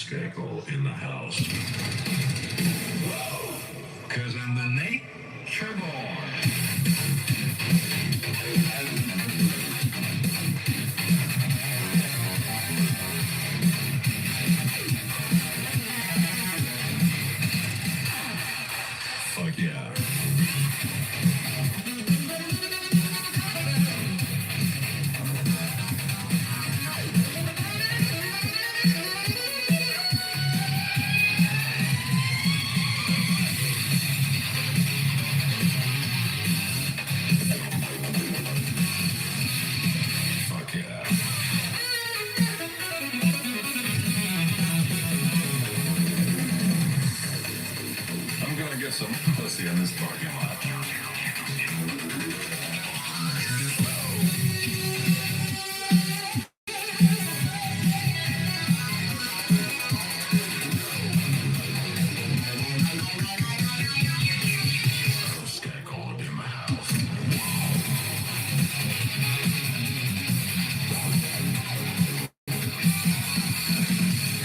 Skakel in the house. Cause I'm the nature boy. Fuck yeah. Get some pussy in this parking lot. Earl Skakel in my house.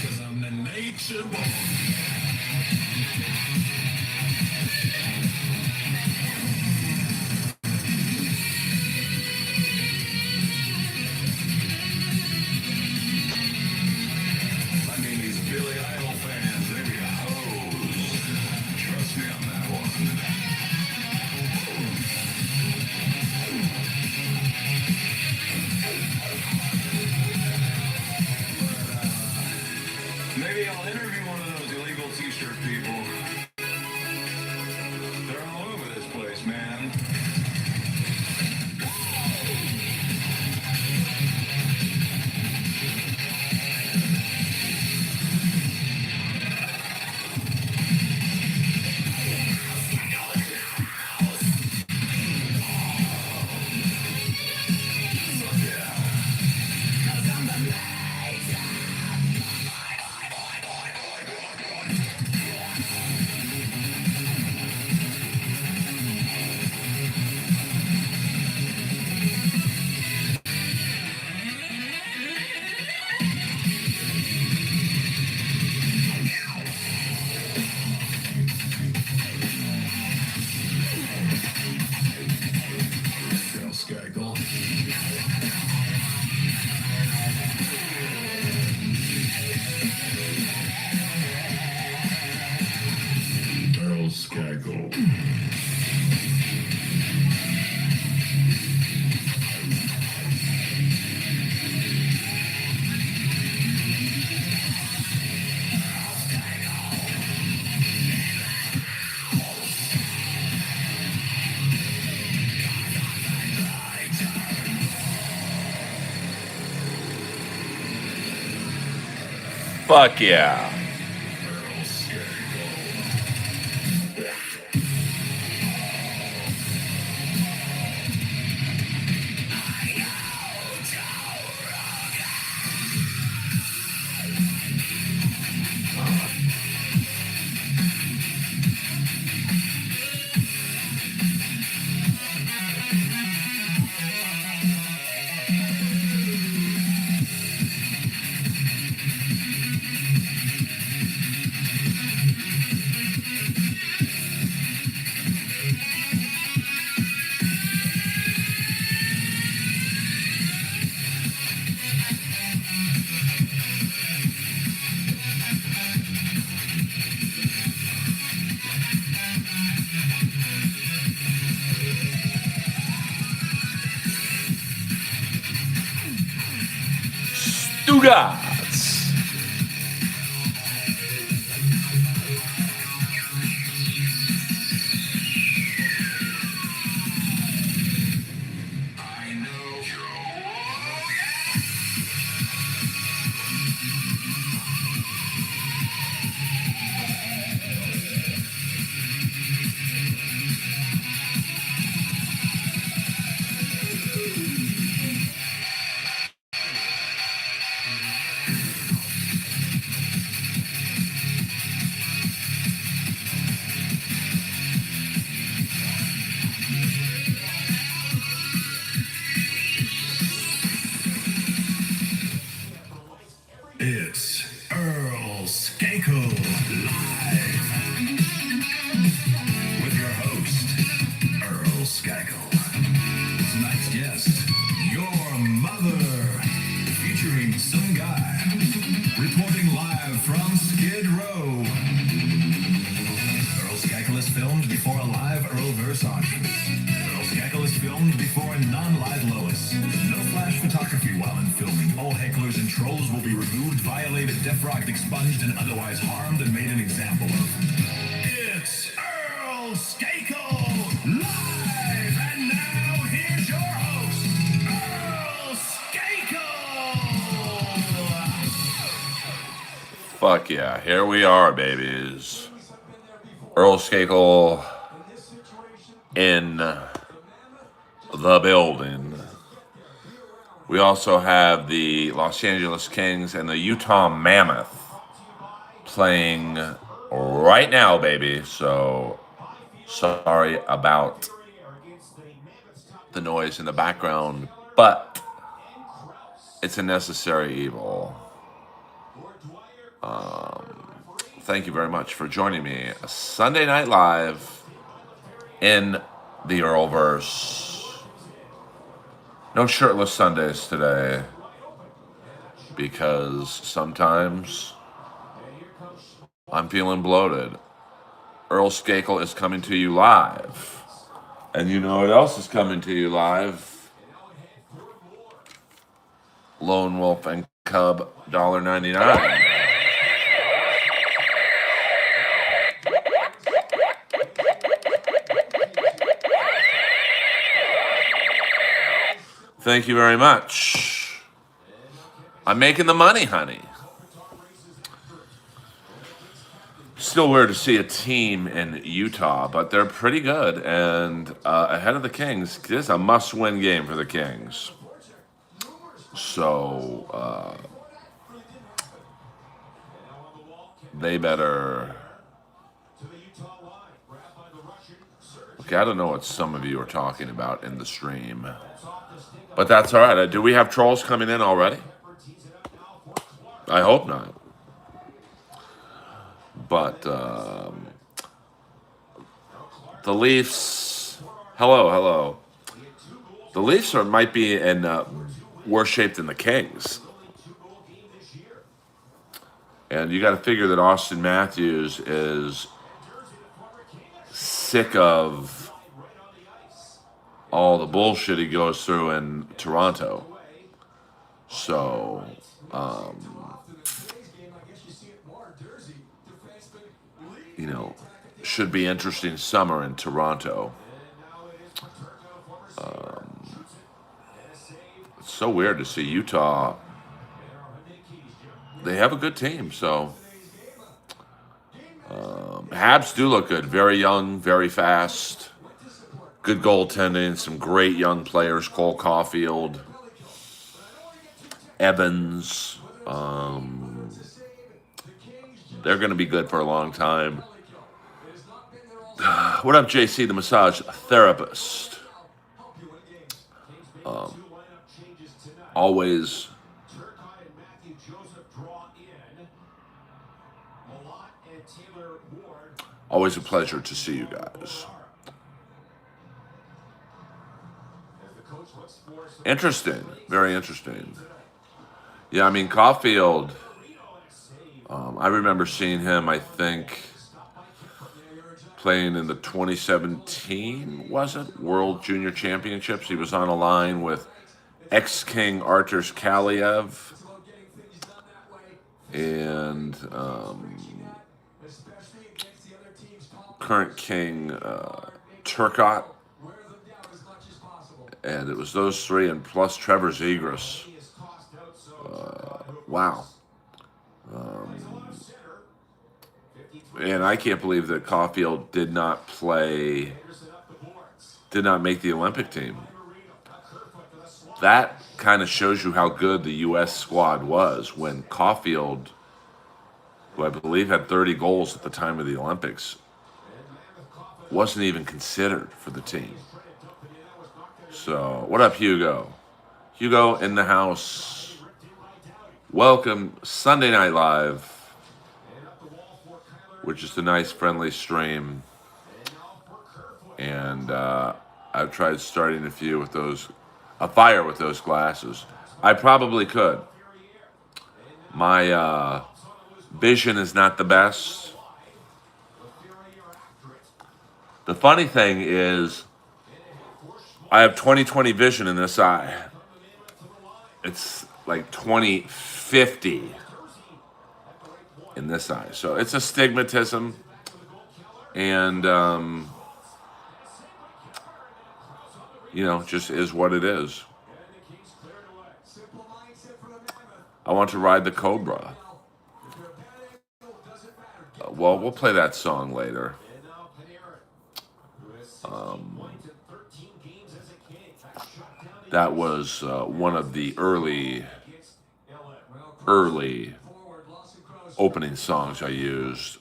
Cause I'm the nature boy. Maybe I'll interview one of those illegal t-shirt people. They're all over this place, man. Earl Skakel. Earl Skakel. Fuck yeah. Stugats. Skakel is filmed before a live Earlverse auction. Earl Skakel is filmed before a non-live Lois. No flash photography while in filming. All hecklers and trolls will be removed, violated, defrocked, expunged, and otherwise harmed and made an example of. It's Earl Skakel live! And now here's your host, Earl Skakel! Fuck yeah. Here we are, babies. Earl Skakel in the building. We also have the Los Angeles Kings and the Utah Mammoth playing right now, baby. So sorry about the noise in the background, but it's a necessary evil. Thank you very much for joining me. Sunday Night Live in the Earlverse. No shirtless Sundays today, because sometimes I'm feeling bloated. Earl Skakel is coming to you live. And you know what else is coming to you live? Lone Wolf and Cub, $1.99. Thank you very much. I'm making the money, honey. Still weird to see a team in Utah, but they're pretty good and ahead of the Kings. This is a must-win game for the Kings. So they better. Okay, I don't know what some of you are talking about in the stream, but that's all right. Do we have trolls coming in already? I hope not. But the Leafs, hello. The Leafs might be in worse shape than the Kings. And you got to figure that Austin Matthews is sick of all the bullshit he goes through in Toronto. So, should be interesting summer in Toronto. It's so weird to see Utah. They have a good team, so Habs do look good. Very young, very fast, good goaltending, some great young players. Cole Caulfield, Evans. They're going to be good for a long time. What up, JC, the massage therapist? Always a pleasure to see you guys. Interesting. Very interesting. Yeah, I mean, Caulfield, I remember seeing him, I think, playing in the 2017, was it? World Junior Championships. He was on a line with ex-King Artur Kaliev and current King Turcotte. And it was those three, and plus Trevor Zegras. Wow. And I can't believe that Caulfield did not make the Olympic team. That kind of shows you how good the U.S. squad was when Caulfield, who I believe had 30 goals at the time of the Olympics, wasn't even considered for the team. So, what up, Hugo? Hugo in the house. Welcome, Sunday Night Live, which is a nice, friendly stream. And I've tried starting a fire with those glasses. I probably could. My vision is not the best. The funny thing is, I have 20/20 vision in this eye. It's like 20/50 in this eye. So it's astigmatism, and just is what it is. I want to ride the Cobra. Well, we'll play that song later. That was one of the early opening songs I used.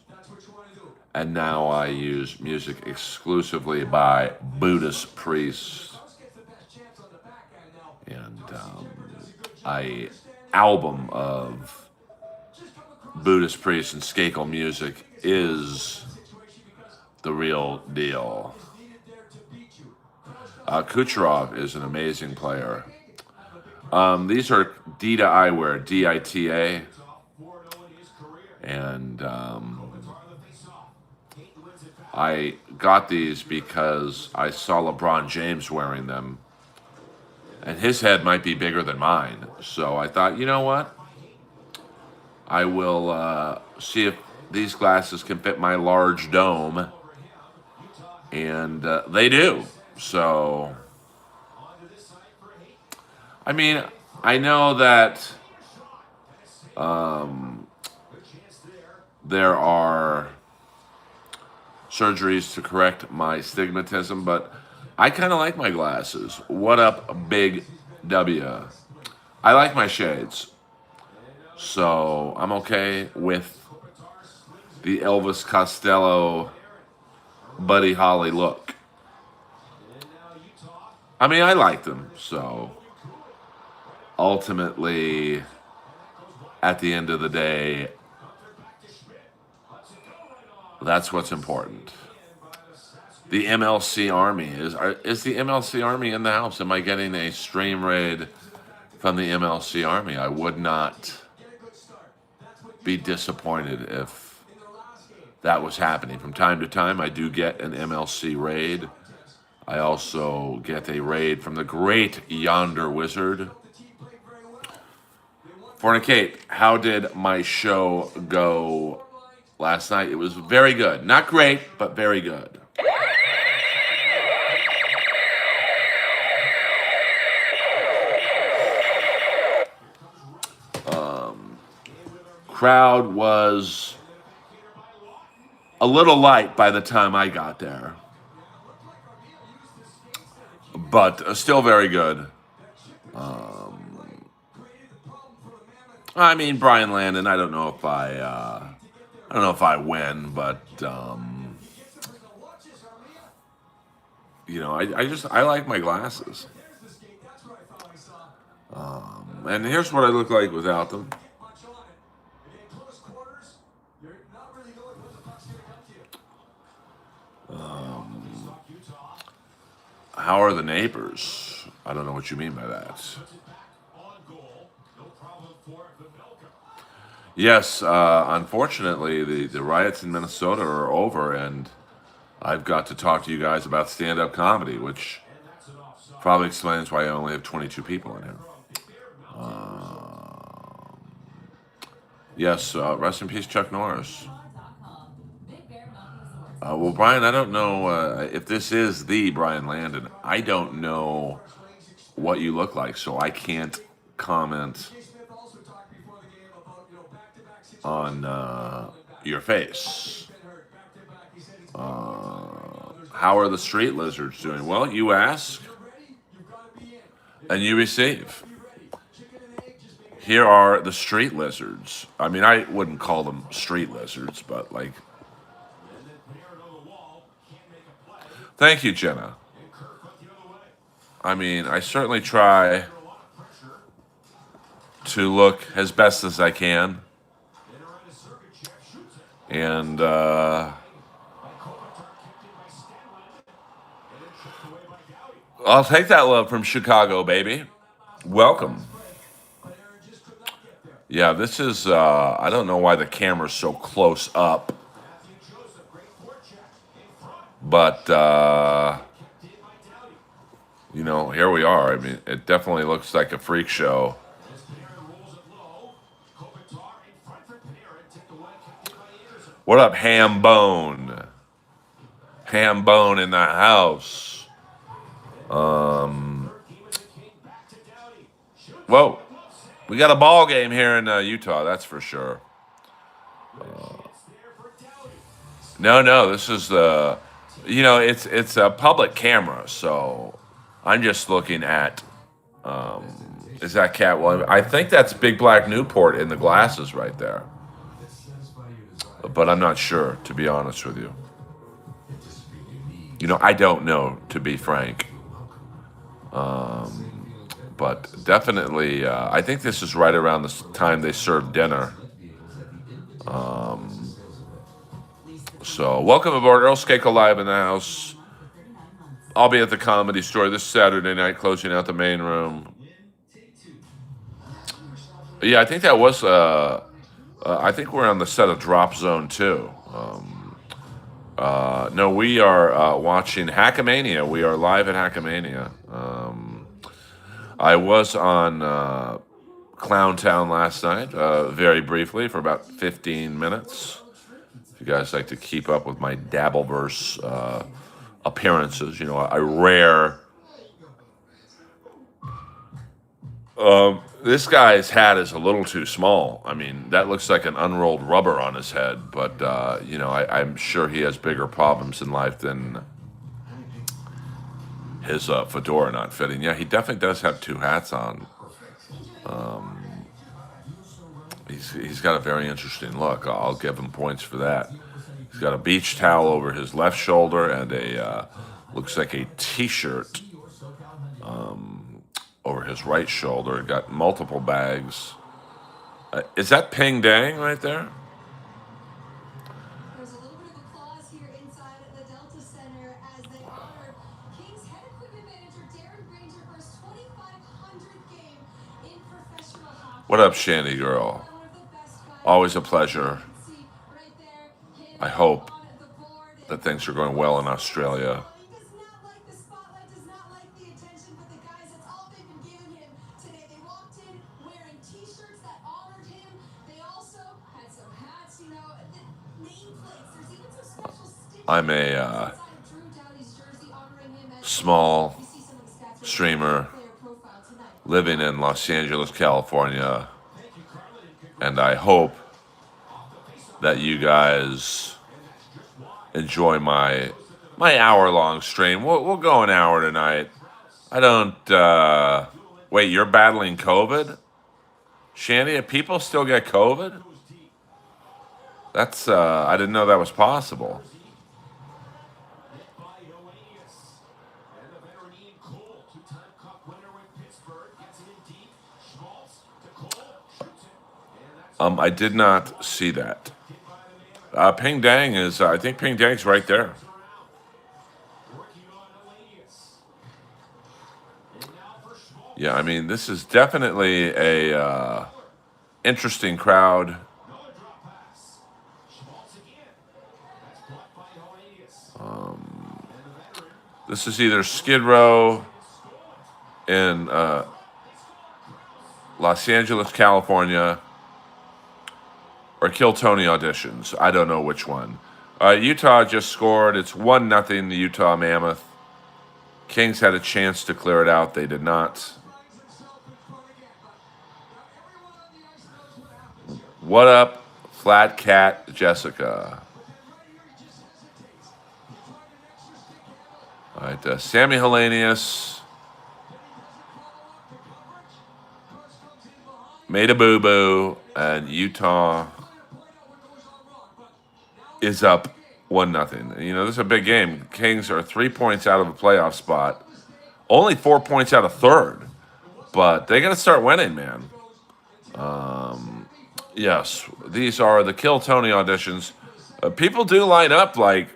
And now I use music exclusively by Buddhist priests. And a album of Buddhist priests and Skakel music is the real deal. Kucherov is an amazing player. These are Dita Eyewear, DITA. And I got these because I saw LeBron James wearing them. And his head might be bigger than mine. So I thought, you know what? I will see if these glasses can fit my large dome. And they do. So, I mean, I know that there are surgeries to correct my astigmatism, but I kind of like my glasses. What up, Big W? I like my shades. So I'm okay with the Elvis Costello Buddy Holly look. I mean, I like them. So ultimately, at the end of the day, that's what's important. The MLC Army is the MLC Army in the house? Am I getting a stream raid from the MLC Army? I would not be disappointed if that was happening. From time to time, I do get an MLC raid. I also get a raid from the great Yonder Wizard. Fornicate, how did my show go last night? It was very good. Not great, but very good. Crowd was a little light by the time I got there, but still very good. I mean, Brian Landon. I don't know if I win, but I like my glasses. And here's what I look like without them. How are the neighbors? I don't know what you mean by that. Yes, unfortunately, the riots in Minnesota are over, and I've got to talk to you guys about stand-up comedy, which probably explains why I only have 22 people in here. Yes, rest in peace, Chuck Norris. Well, Brian, I don't know if this is the Brian Landon. I don't know what you look like, so I can't comment on your face. How are the street lizards doing? Well, you ask, and you receive. Here are the street lizards. I mean, I wouldn't call them street lizards, but like... Thank you, Jenna. I mean, I certainly try to look as best as I can. And I'll take that love from Chicago, baby. Welcome. Yeah, this is, I don't know why the camera's so close up. But you know, here we are. I mean, it definitely looks like a freak show. What up, Ham Bone? Ham Bone in the house. Whoa, we got a ball game here in Utah. That's for sure. No, this is the, you know, it's a public camera, so I'm just looking at. Is that Cat Williams? I think that's Big Black Newport in the glasses right there, but I'm not sure, to be honest with you. You know, I don't know, to be frank. But definitely, I think this is right around the time they serve dinner. So, welcome aboard, Earl Skakel live in the house. I'll be at the Comedy Store this Saturday night, closing out the main room. Yeah, I think that was. I think we're on the set of Drop Zone too. No, we are watching Hackamania. We are live at Hackamania. I was on Clown Town last night, very briefly, for about 15 minutes. If you guys like to keep up with my Dabbleverse appearances, you know, a rare. This guy's hat is a little too small. I mean, that looks like an unrolled rubber on his head, but, you know, I'm sure he has bigger problems in life than his fedora not fitting. Yeah, he definitely does have two hats on. He's got a very interesting look. I'll give him points for that. He's got a beach towel over his left shoulder and a looks like a T-shirt over his right shoulder. Got multiple bags. Is that Ping Dang right there? There's a little bit of applause here inside the Delta Center as they honor Kings head equipment manager Darren Granger for his 2,500th game in professional hockey. What up, Shandy girl? One of the best guys. Always a pleasure. See right there, him I hope on the board. that things are going well in Australia. He does not like the spotlight, does not like the attention, but the guys, that's all they've been giving him today. They walked in wearing T-shirts that honored him. They also had some hats, you know, the nameplates. There's even some special stickers I'm a inside of Drew Doughty's jersey honoring him as small you see some of the stats right streamer there, player profile tonight. living in Los Angeles, California, and I hope that you guys enjoy my hour-long stream. We'll go an hour tonight. I don't. Wait, you're battling COVID, Shandy? Do people still get COVID? That's. I didn't know that was possible. I did not see that. Ping Dang is. I think Ping Dang's right there. Yeah, I mean, this is definitely a interesting crowd. This is either Skid Row in Los Angeles, California, or Kill Tony auditions. I don't know which one. Utah just scored. It's 1-0, the Utah Mammoth. Kings had a chance to clear it out. They did not. What up, Flat Cat Jessica? All right, Sammy Hellenius made a boo-boo, and Utah is up 1-0. You know, this is a big game. Kings are 3 points out of a playoff spot. Only 4 points out of third. But they got to start winning, man. Yes, these are the Kill Tony auditions. People do line up like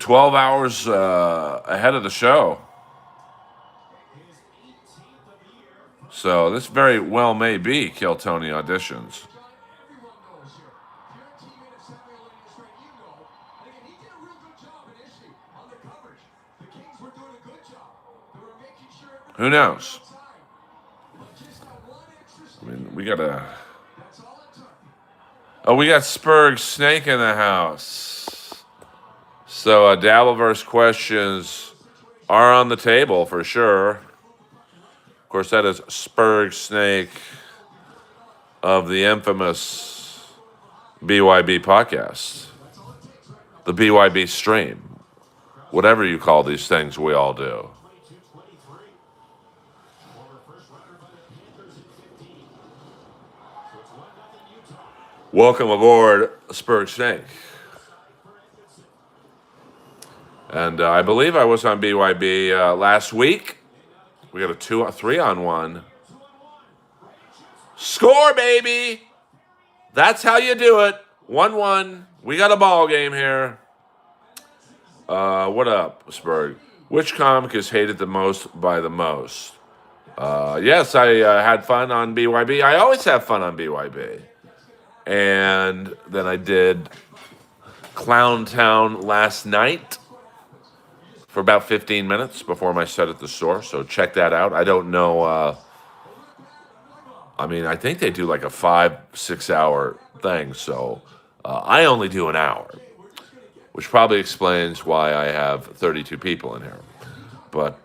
12 hours ahead of the show. So this very well may be Kill Tony auditions. Who knows? I mean, we got Spurg Snake in the house. So Dabbleverse questions are on the table for sure. Of course, that is Spurg Snake of the infamous BYB podcast, the BYB stream, whatever you call these things, we all do. Welcome aboard, Spurg Snake. And I believe I was on BYB last week. We got a 3-on-1. Score, baby! That's how you do it. 1-1. We got a ball game here. What up, Spurg? Which comic is hated the most by the most? Yes, I had fun on BYB. I always have fun on BYB. And then I did Clown Town last night for about 15 minutes before my set at the store. So check that out. I don't know. I think they do like a 5-6 hour thing. So I only do an hour, which probably explains why I have 32 people in here. But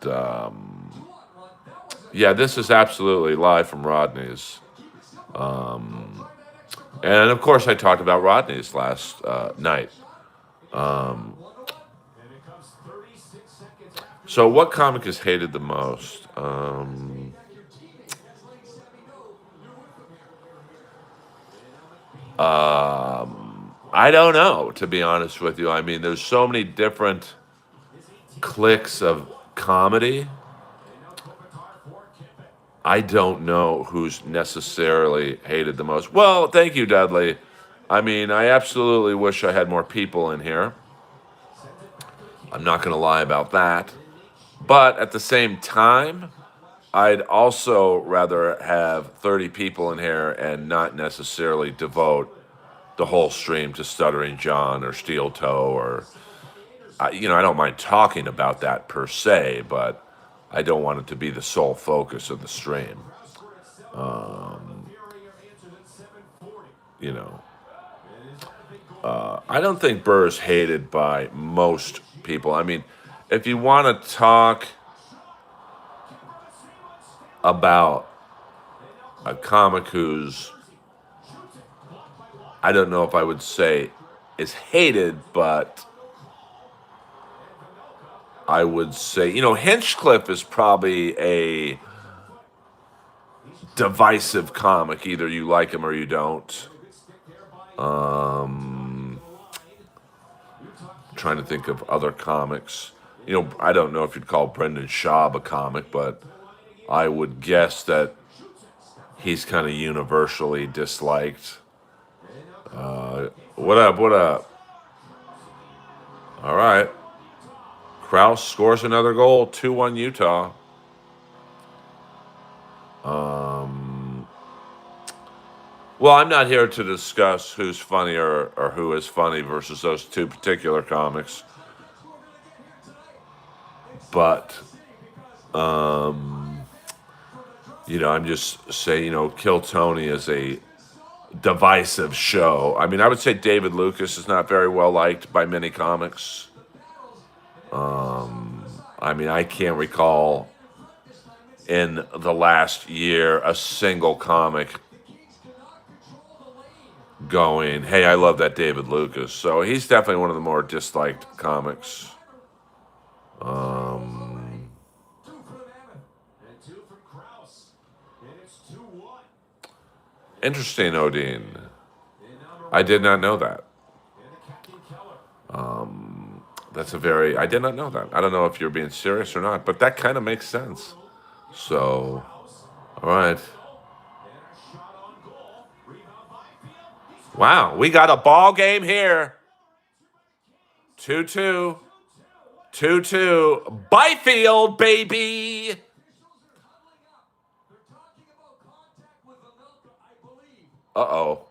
yeah, this is absolutely live from Rodney's. And of course, I talked about Rodney's last night. So what comic is hated the most? I don't know, to be honest with you. I mean, there's so many different cliques of comedy. I don't know who's necessarily hated the most. Well, thank you, Dudley. I mean, I absolutely wish I had more people in here. I'm not going to lie about that. But at the same time, I'd also rather have 30 people in here and not necessarily devote the whole stream to Stuttering John or Steel Toe or, I don't mind talking about that per se, but I don't want it to be the sole focus of the stream. I don't think Burr's hated by most people. I mean, if you want to talk about a comic who's, I don't know if I would say is hated, but I would say, Hinchcliffe is probably a divisive comic. Either you like him or you don't. Trying to think of other comics. I don't know if you'd call Brendan Schaub a comic, but I would guess that he's kind of universally disliked. What up? All right. Kraus scores another goal, 2-1 Utah. Well, I'm not here to discuss who's funnier or who is funny versus those two particular comics. But, I'm just saying, Kill Tony is a divisive show. I mean, I would say David Lucas is not very well liked by many comics. I can't recall in the last year a single comic going, hey, I love that David Lucas. So he's definitely one of the more disliked comics. Interesting, Odin. I did not know that. I did not know that. I don't know if you're being serious or not, but that kind of makes sense. So, all right. Wow, we got a ball game here. 2-2. 2-2. Byfield, baby. Uh-oh.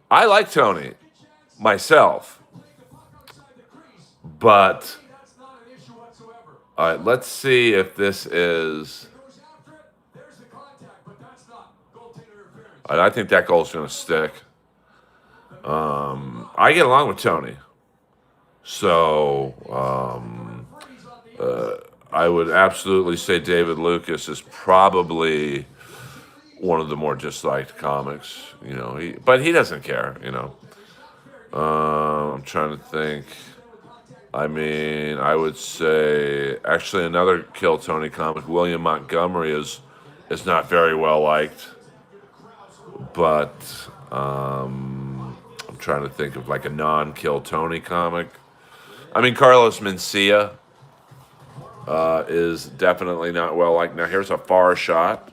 I like Tony, myself. But all right, let's see if this is. I think that goal's going to stick. I get along with Tony, so I would absolutely say David Lucas is probably one of the more disliked comics. But he doesn't care. I'm trying to think. I mean, I would say actually another Kill Tony comic, William Montgomery, is not very well liked. But I'm trying to think of like a non-Kill Tony comic. I mean, Carlos Mencia is definitely not well liked. Now here's a far shot.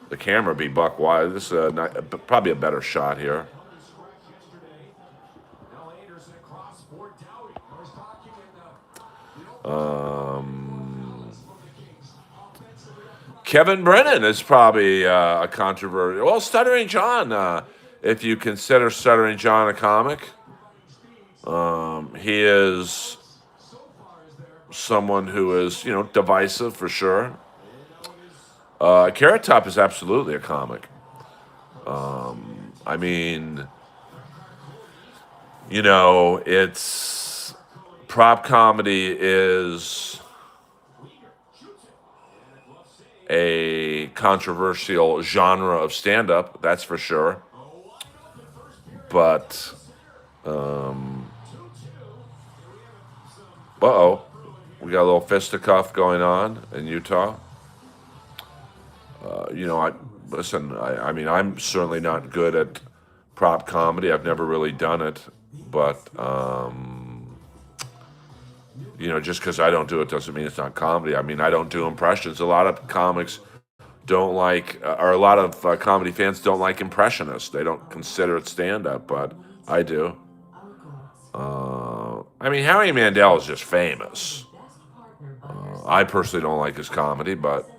The camera be buck wide. This is probably a better shot here. Kevin Brennan is probably a controversial. Well, Stuttering John, if you consider Stuttering John a comic, he is someone who is, divisive for sure. Carrot Top is absolutely a comic. I mean, it's prop comedy is a controversial genre of stand-up, that's for sure. But, we got a little fisticuff going on in Utah. I mean, I'm certainly not good at prop comedy. I've never really done it, but just because I don't do it doesn't mean it's not comedy. I mean, I don't do impressions. A lot of comics don't like, or a lot of comedy fans don't like impressionists. They don't consider it stand-up, but I do. I mean, Howie Mandel is just famous. I personally don't like his comedy, but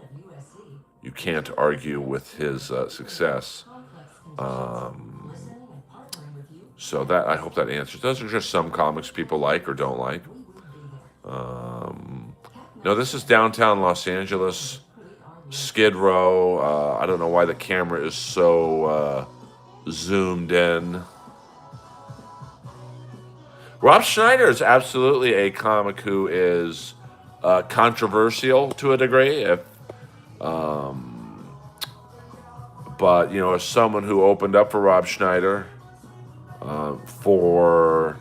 you can't argue with his success. So that, I hope that answers. Those are just some comics people like or don't like. No, this is downtown Los Angeles, Skid Row. I don't know why the camera is so zoomed in. Rob Schneider is absolutely a comic who is controversial to a degree. But, as someone who opened up for Rob Schneider for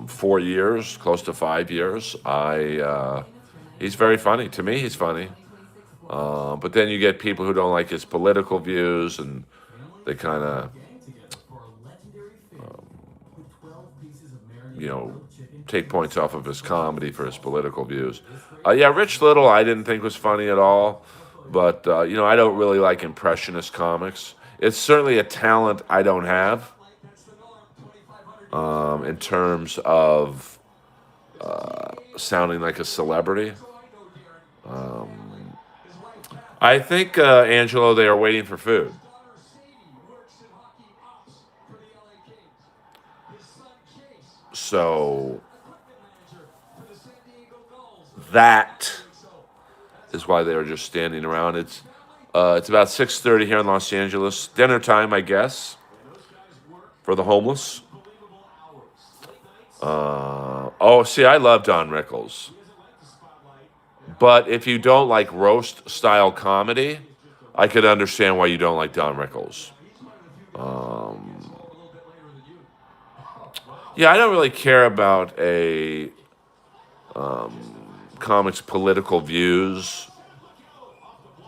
4 years, close to 5 years, he's very funny. To me, he's funny. But then you get people who don't like his political views, and they kind of, take points off of his comedy for his political views. Rich Little I didn't think was funny at all. But, I don't really like impressionist comics. It's certainly a talent I don't have in terms of sounding like a celebrity. I think, Angelo, they are waiting for food. So that is why they were just standing around. It's about 6:30 here in Los Angeles. Dinner time, I guess, for the homeless. I love Don Rickles. But if you don't like roast-style comedy, I could understand why you don't like Don Rickles. I don't really care about a comic's political views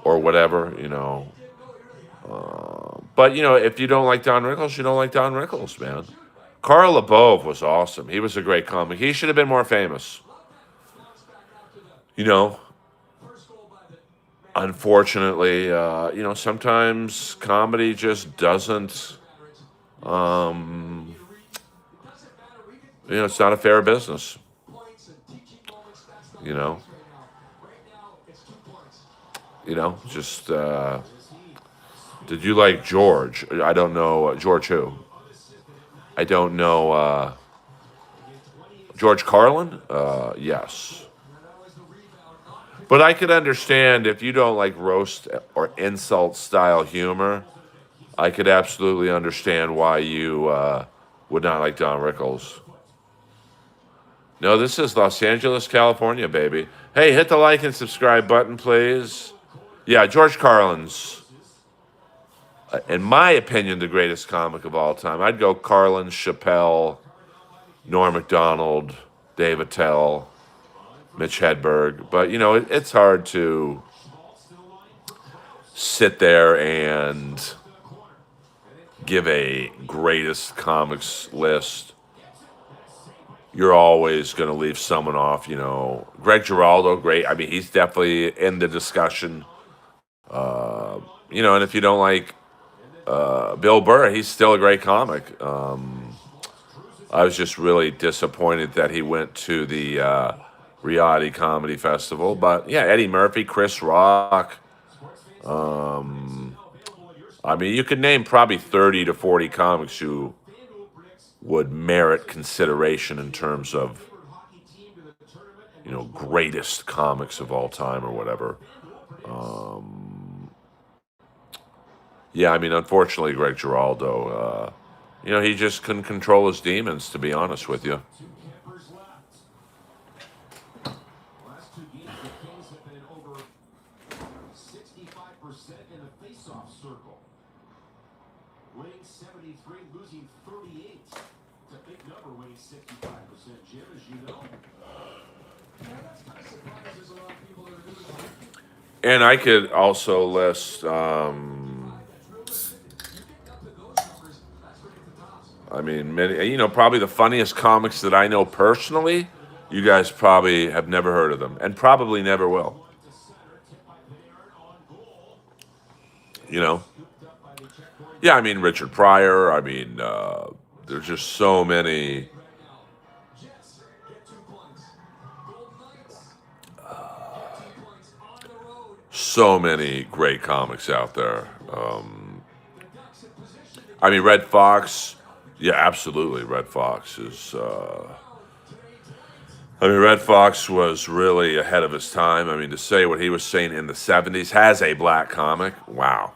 or whatever, But, if you don't like Don Rickles, you don't like Don Rickles, man. Carl LeBove was awesome. He was a great comic. He should have been more famous. Unfortunately, sometimes comedy just doesn't, it's not a fair business. Did you like George? I don't know. George who? I don't know George Carlin? Yes. But I could understand if you don't like roast or insult style humor. I could absolutely understand why you would not like Don Rickles. No, this is Los Angeles, California, baby. Hey, hit the like and subscribe button, please. Yeah, George Carlin's, in my opinion, the greatest comic of all time. I'd go Carlin, Chappelle, Norm Macdonald, Dave Attell, Mitch Hedberg. But, you know, it's hard to sit there and give a greatest comics list. You're always going to leave someone off, you know. Greg Giraldo, great. I mean, he's definitely in the discussion. You know, and if you don't like Bill Burr, he's still a great comic. I was just really disappointed that he went to the Riyadh Comedy Festival. But, yeah, Eddie Murphy, Chris Rock. I mean, you could name probably 30 to 40 comics who would merit consideration in terms of, you know, greatest comics of all time or whatever. Yeah, I mean, unfortunately, Greg Giraldo, you know, he just couldn't control his demons, to be honest with you. And I could also list, I mean, many, you know, probably the funniest comics that I know personally. You guys probably have never heard of them, and probably never will. You know? Yeah, I mean, Richard Pryor. I mean, there's just so many. So many great comics out there. I mean, Red Fox. Yeah, absolutely. Red Fox is. I mean, Red Fox was really ahead of his time. I mean, to say what he was saying in the 70s has a black comic. Wow.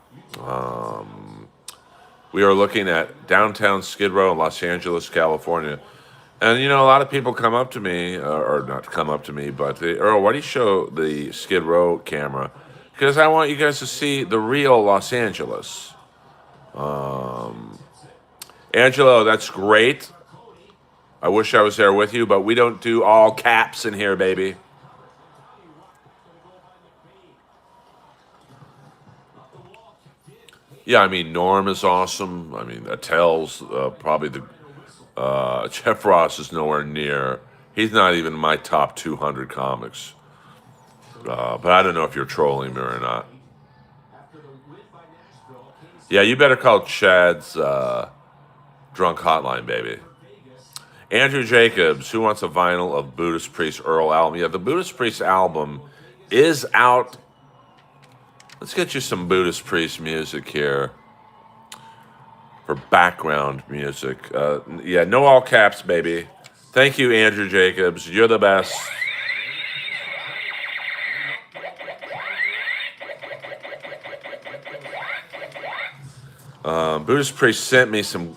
We are looking at downtown Skid Row in Los Angeles, California. And, you know, a lot of people come up to me, or not come up to me, but they, Earl, why do you show the Skid Row camera? Because I want you guys to see the real Los Angeles. Angelo, that's great. I wish I was there with you, but we don't do all caps in here, baby. Yeah, I mean, Norm is awesome. I mean, Attell's probably the... Jeff Ross is nowhere near. He's not even in my top 200 comics. But I don't know if you're trolling me or not. Yeah, you better call Chad's drunk hotline, baby. Andrew Jacobs, who wants a vinyl of Buddhist Priest Earl album? Yeah, the Buddhist Priest album is out. Let's get you some Buddhist Priest music here for background music. Yeah, no all caps, baby. Thank you, Andrew Jacobs. You're the best. Buddhist Priest sent me some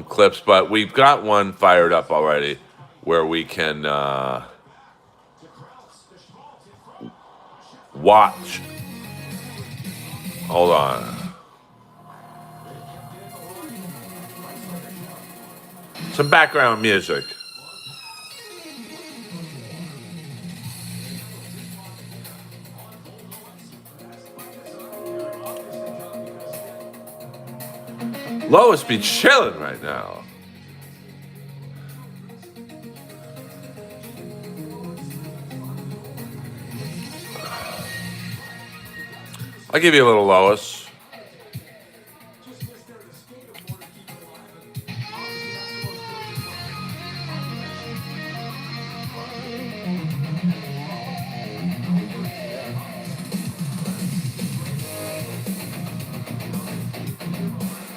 clips, but we've got one fired up already where we can watch. Hold on. Some background music. Lois be chilling right now. I'll give you a little Lois.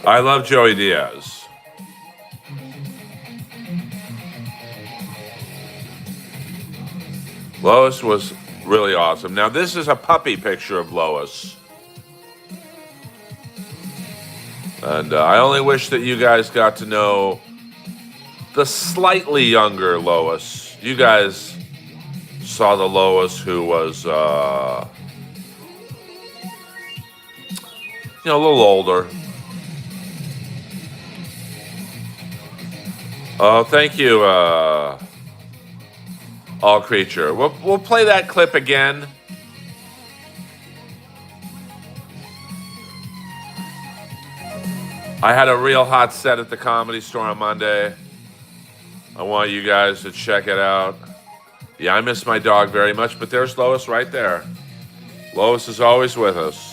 I love Joey Diaz. Lois was really awesome. Now, this is a puppy picture of Lois. And I only wish that you guys got to know the slightly younger Lois. You guys saw the Lois who was, a little older. Oh, thank you, All Creature. We'll play that clip again. I had a real hot set at the Comedy Store on Monday. I want you guys to check it out. Yeah, I miss my dog very much, but there's Lois right there. Lois is always with us.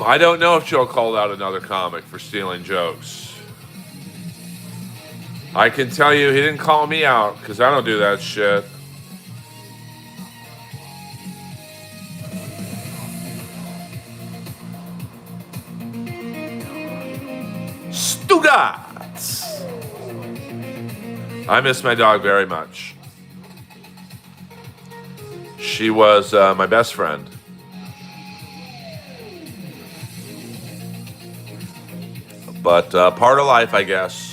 I don't know if Joe called out another comic for stealing jokes. I can tell you he didn't call me out because I don't do that shit. Stugats! I miss my dog very much. She was my best friend. But part of life, I guess.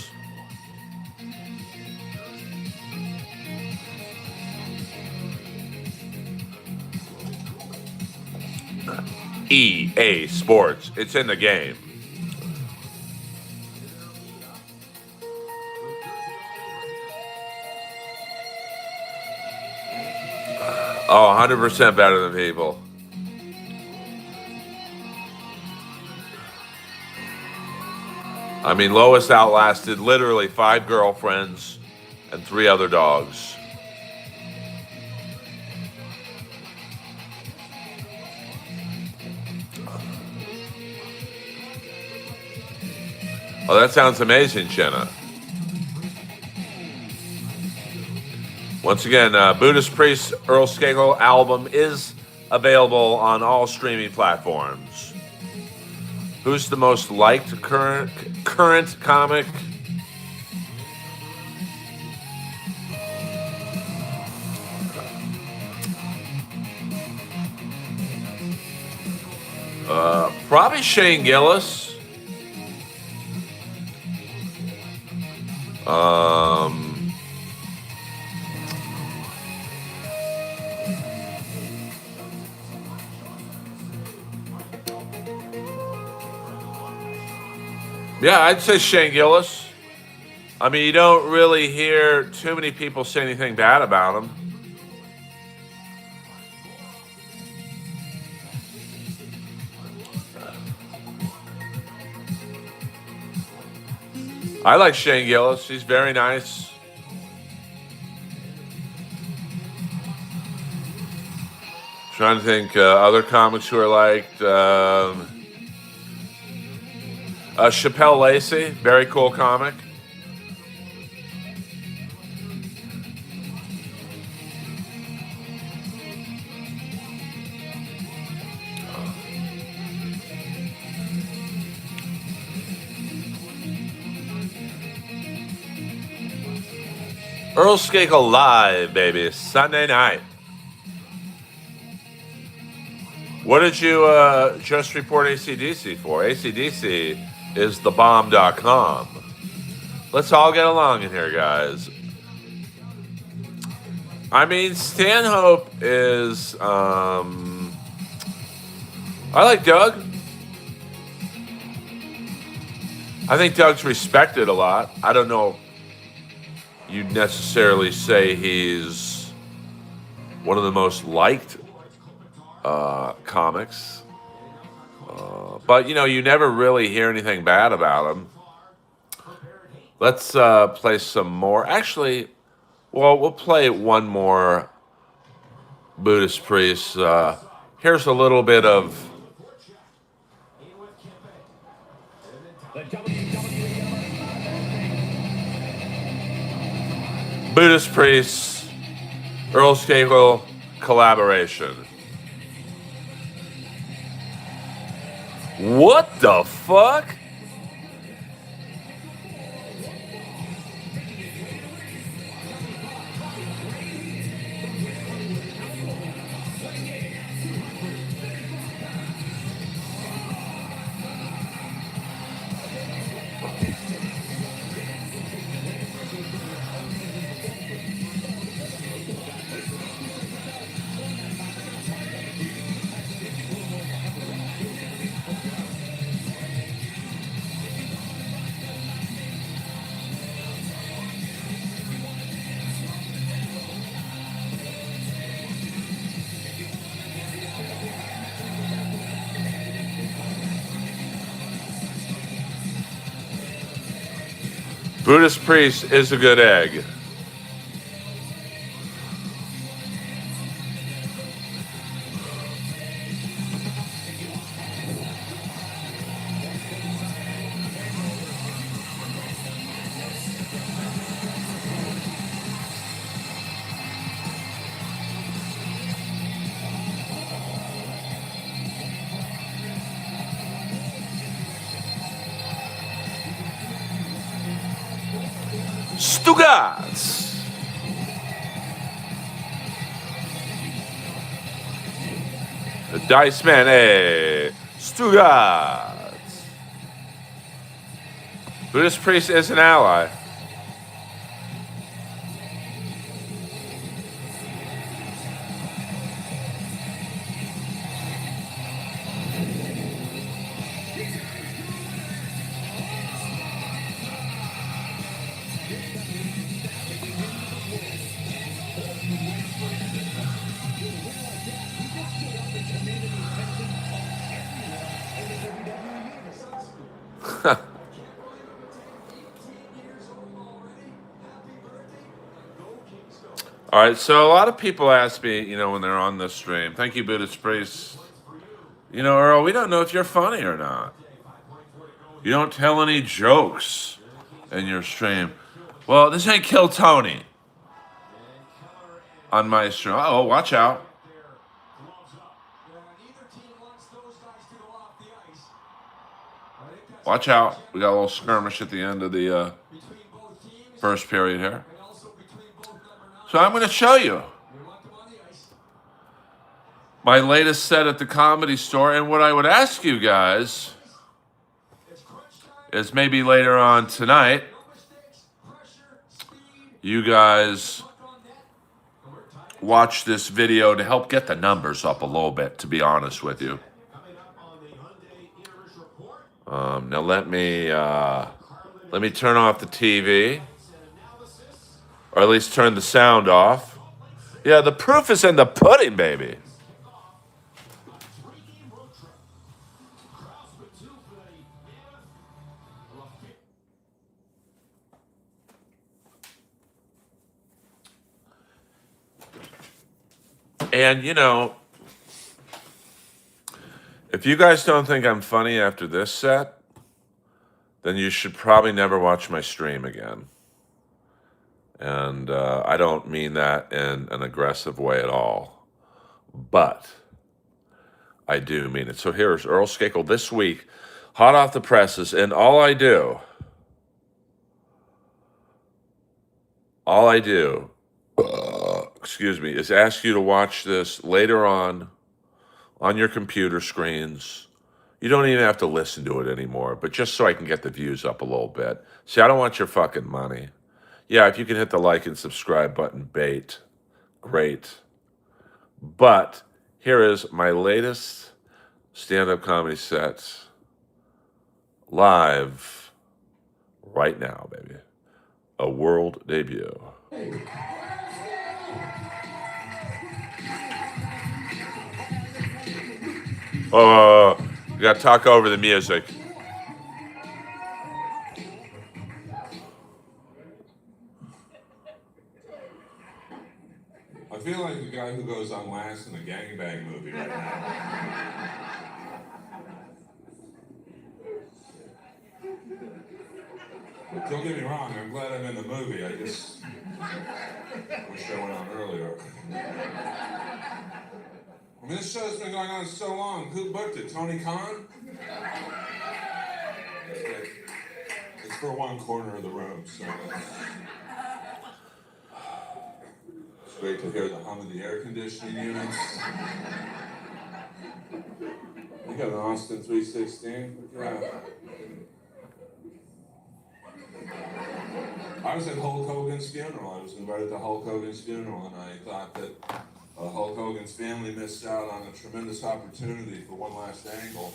EA Sports. It's in the game. Oh, 100% better than people. I mean, Lois outlasted literally 5 girlfriends and 3 other dogs. Oh, that sounds amazing, Jenna. Once again, Buddhist Priest Earl Skakel album is available on all streaming platforms. Who's the most liked current comic? Probably Shane Gillis. Yeah, I'd say Shane Gillis. I mean, you don't really hear too many people say anything bad about him. I like Shane Gillis. He's very nice. Trying to think other comics who are liked. Chappelle Lacey, very cool comic. Earl Skakel live, baby, Sunday night. What did you just report AC/DC for? AC/DC is thebomb.com. Let's all get along in here, guys. I mean, Stanhope is... I like Doug. I think Doug's respected a lot. I don't know if you'd necessarily say he's one of the most liked comics. But, you never really hear anything bad about him. Let's play some more. Actually, we'll play one more Buddhist Priest. Here's a little bit of Buddhist Priest, Earl Skakel collaboration. What the fuck? Buddhist priest is a good egg. Stugats. The Dice Man, hey. Stugats. Buddhist priest is an ally. All right, so a lot of people ask me, when they're on this stream, thank you, Buddhist priest. Earl, we don't know if you're funny or not. You don't tell any jokes in your stream. Well, this ain't Kill Tony on my stream. Oh, watch out. Watch out. We got a little skirmish at the end of the first period here. So I'm going to show you my latest set at the Comedy Store. And what I would ask you guys is maybe later on tonight, you guys watch this video to help get the numbers up a little bit, to be honest with you. Now let me turn off the TV, or at least turn the sound off. Yeah, the proof is in the pudding, baby. And if you guys don't think I'm funny after this set, then you should probably never watch my stream again. And I don't mean that in an aggressive way at all, but I do mean it. So here's Earl Skakel this week, hot off the presses, and all I do, is ask you to watch this later on your computer screens. You don't even have to listen to it anymore, but just so I can get the views up a little bit. See, I don't want your fucking money. Yeah, if you can hit the like and subscribe button, great. But here is my latest stand-up comedy set live right now, baby. A world debut. Oh, you got to talk over the music. I feel like the guy who goes on last in a gangbang movie right now. But don't get me wrong, I'm glad I'm in the movie. I just wish I went on earlier. I mean, this show's been going on so long. Who booked it? Tony Khan? It's for one corner of the room, so it's great to hear the hum of the air conditioning units. We got an Austin 316. Look at that. I was at Hulk Hogan's funeral. I was invited to Hulk Hogan's funeral, and I thought that Hulk Hogan's family missed out on a tremendous opportunity for one last angle.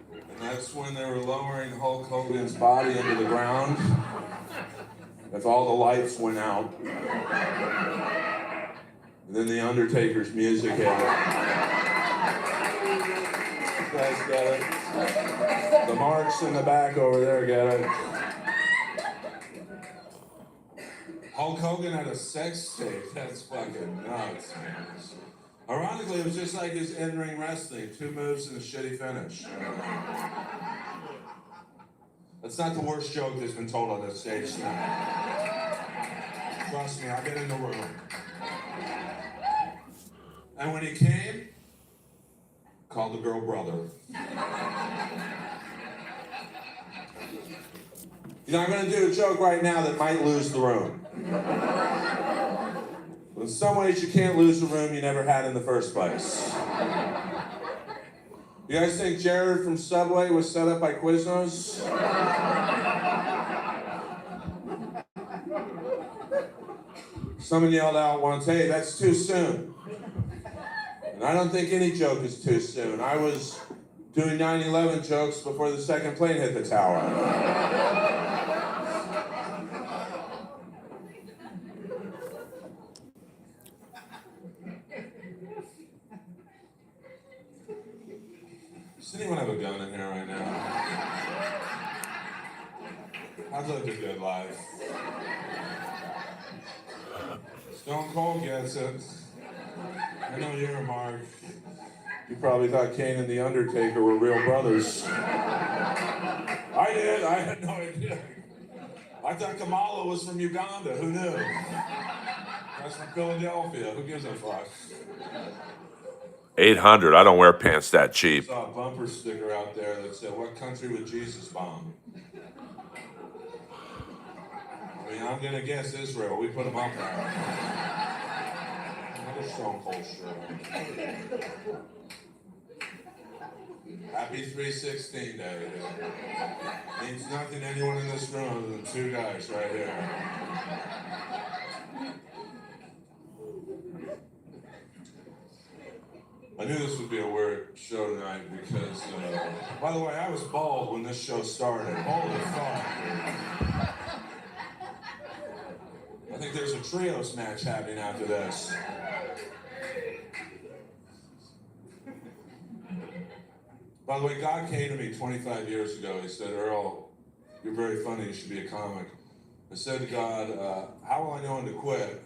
And that's when they were lowering Hulk Hogan's body into the ground. If all the lights went out. And then the Undertaker's music hit. You guys get it? The marks in the back over there get it. Hulk Hogan had a sex tape. That's fucking nuts, man. Ironically, it was just like his in-ring wrestling. 2 moves and a shitty finish. That's not the worst joke that's been told on this stage tonight. Trust me, I've been in the room. And when he came, called the girl brother. You know, I'm going to do a joke right now that might lose the room. But in some ways, you can't lose the room you never had in the first place. You guys think Jared from Subway was set up by Quiznos? Someone yelled out once, "Hey, that's too soon." And I don't think any joke is too soon. I was doing 9/11 jokes before the second plane hit the tower. Does anyone have a gun in here right now? I've lived a good life. Stone Cold gets it. I know you're Mark. You probably thought Kane and The Undertaker were real brothers. I did. I had no idea. I thought Kamala was from Uganda. Who knew? That's from Philadelphia. Who gives a fuck? 800. I don't wear pants that cheap. I saw a bumper sticker out there that said, "What country would Jesus bomb?" I mean, I'm gonna guess Israel. We put them up there. Another Stone Cold shirt. Happy 316 Day. Means nothing to anyone in this room other than 2 guys right here. I knew this would be a weird show tonight because, by the way, I was bald when this show started. Holy fuck, dude. I think there's a trios match happening after this. By the way, God came to me 25 years ago. He said, "Earl, you're very funny. You should be a comic." I said to God, "How will I know when to quit?"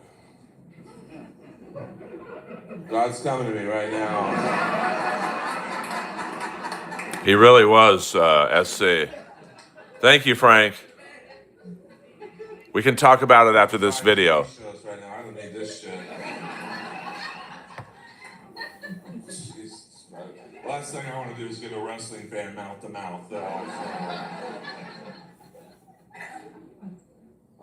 God's coming to me right now. He really was, SC. Thank you, Frank. We can talk about it after this video. Right now. I don't need this shit. Jesus Christ. Last thing I want to do is get a wrestling fan mouth to mouth.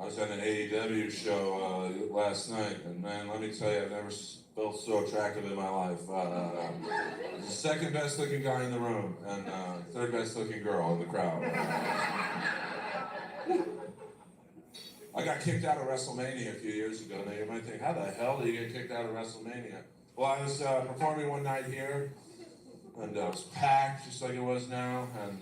I was at an AEW show last night, and man, let me tell you, I've never felt so attractive in my life. The second best looking guy in the room, and third best looking girl in the crowd. I got kicked out of WrestleMania a few years ago. Now you might think, how the hell did you get kicked out of WrestleMania? Well, I was performing one night here, and it was packed just like it was now, and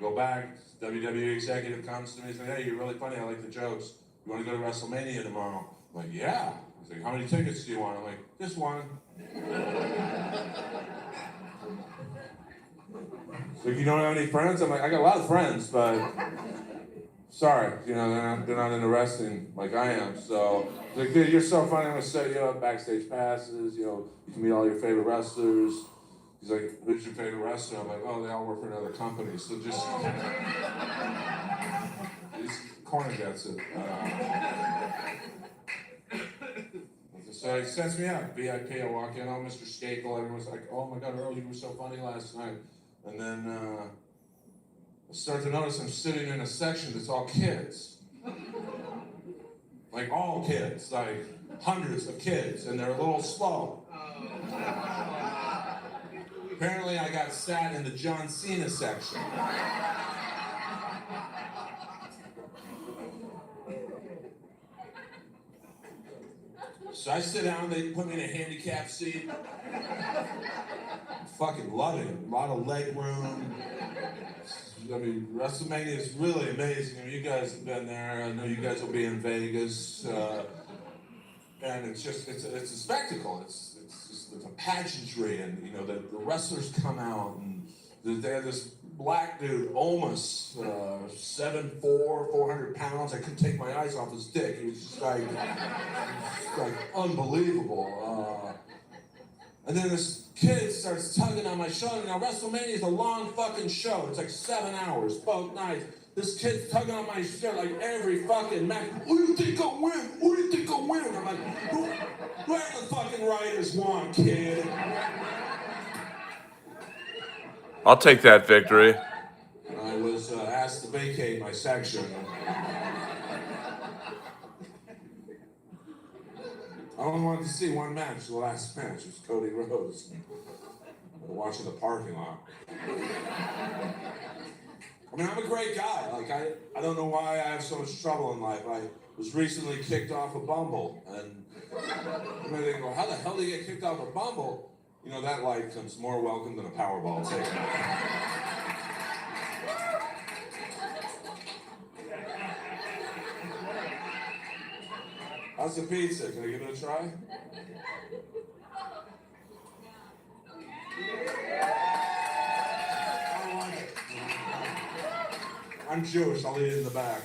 go back, WWE executive comes to me and says, "Hey, you're really funny, I like the jokes. You want to go to WrestleMania tomorrow?" I'm like, "Yeah." He's like, "How many tickets do you want?" I'm like, "Just one." He's like, "You don't have any friends?" I'm like, "I got a lot of friends, but sorry, you know, they're not into wrestling like I am." So he's like, "Dude, you're so funny, I'm going to set you up backstage passes, you know, you can meet all your favorite wrestlers." He's like, "Who's your favorite wrestler?" I'm like, "Oh, they all work for another company." So just, corner gets it. So he sets me up, VIP. I walk in, oh, Mr. Skakel. Everyone's like, oh my God, Earl, you were so funny last night. And then I start to notice I'm sitting in a section that's all kids. Like all kids, like hundreds of kids, and they're a little slow. Apparently I got sat in the John Cena section. So I sit down, they put me in a handicapped seat. Fucking love it. A lot of leg room. I mean, WrestleMania is really amazing. I mean, you guys have been there. I know you guys will be in Vegas. And it's a spectacle. It's a pageantry, and you know the wrestlers come out, and they have this black dude, almost 7'4", 400 pounds. I couldn't take my eyes off his dick. He was just like unbelievable. And then this kid starts tugging on my shoulder. Now WrestleMania is a long fucking show. It's like 7 hours, both nights. This kid's tugging on my shirt like every fucking match. Who do you think I'll win? Who do you think I'll win? I'm like, whatever the fucking writers want, kid. I'll take that victory. I was asked to vacate my section. I only wanted to see one match. The last match was Cody Rhodes. Watching the parking lot. I mean, I'm a great guy. Like, I don't know why I have so much trouble in life. I was recently kicked off of Bumble, and you may think, well, how the hell do you get kicked off of Bumble? You know, that life comes more welcome than a Powerball ticket. How's the pizza? Can I give it a try? I don't like it. I'm Jewish. I'll eat it in the back.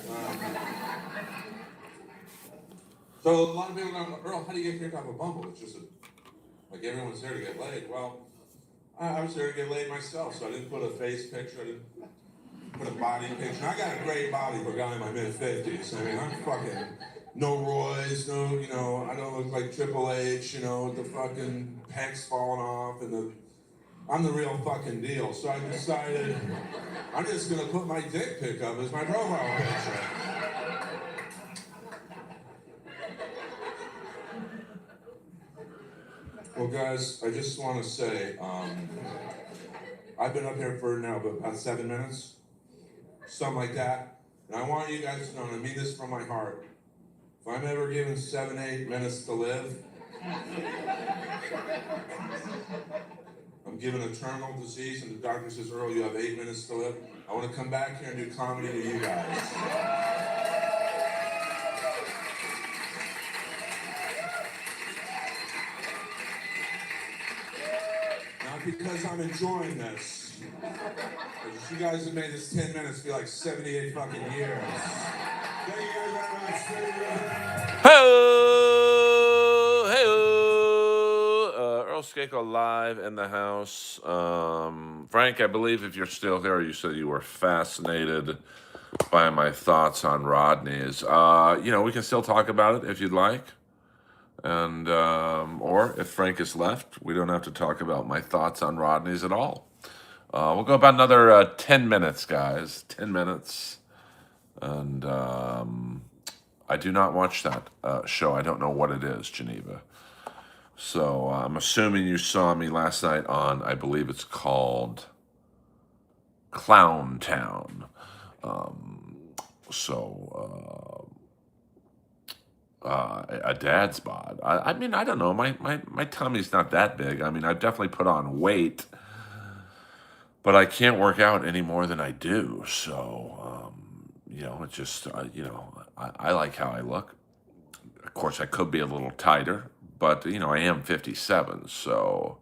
So a lot of people go, Earl, how do you get kicked off a Bumble? It's just like everyone's there to get laid. Well, I was there to get laid myself, so I didn't put a face picture. I didn't put a body picture. I got a great body for a guy in my mid-50s. I mean, I'm fucking no Roy's, no, you know, I don't look like Triple H, you know, with the fucking pecs falling off, and I'm the real fucking deal. So I decided I'm just gonna put my dick pic up as my profile picture. Well, guys, I just want to say, I've been up here for now about 7 minutes, something like that. And I want you guys to know, and I mean this from my heart, if I'm ever given 7, 8 minutes to live, I'm given a terminal disease, and the doctor says, Earl, you have 8 minutes to live. I want to come back here and do comedy to you guys. Because I'm enjoying this. You guys have made this 10 minutes feel like 78 fucking years. Thank you guys very much. Hey-o! Hey-o! Earl Skakel live in the house. Frank, I believe if you're still there, you said you were fascinated by my thoughts on Rodney's. You know, we can still talk about it if you'd like. And or if Frank is left, we don't have to talk about my thoughts on Rodney's at all. We'll go about another 10 minutes, guys. 10 minutes. And I do not watch that show. I don't know what it is, Geneva. So I'm assuming you saw me last night on, I believe it's called Clown Town. A dad's bod. I mean, I don't know. My tummy's not that big. I mean, I've definitely put on weight, but I can't work out any more than I do. So, you know, it's just, you know, I like how I look. Of course, I could be a little tighter, but, you know, I am 57. So,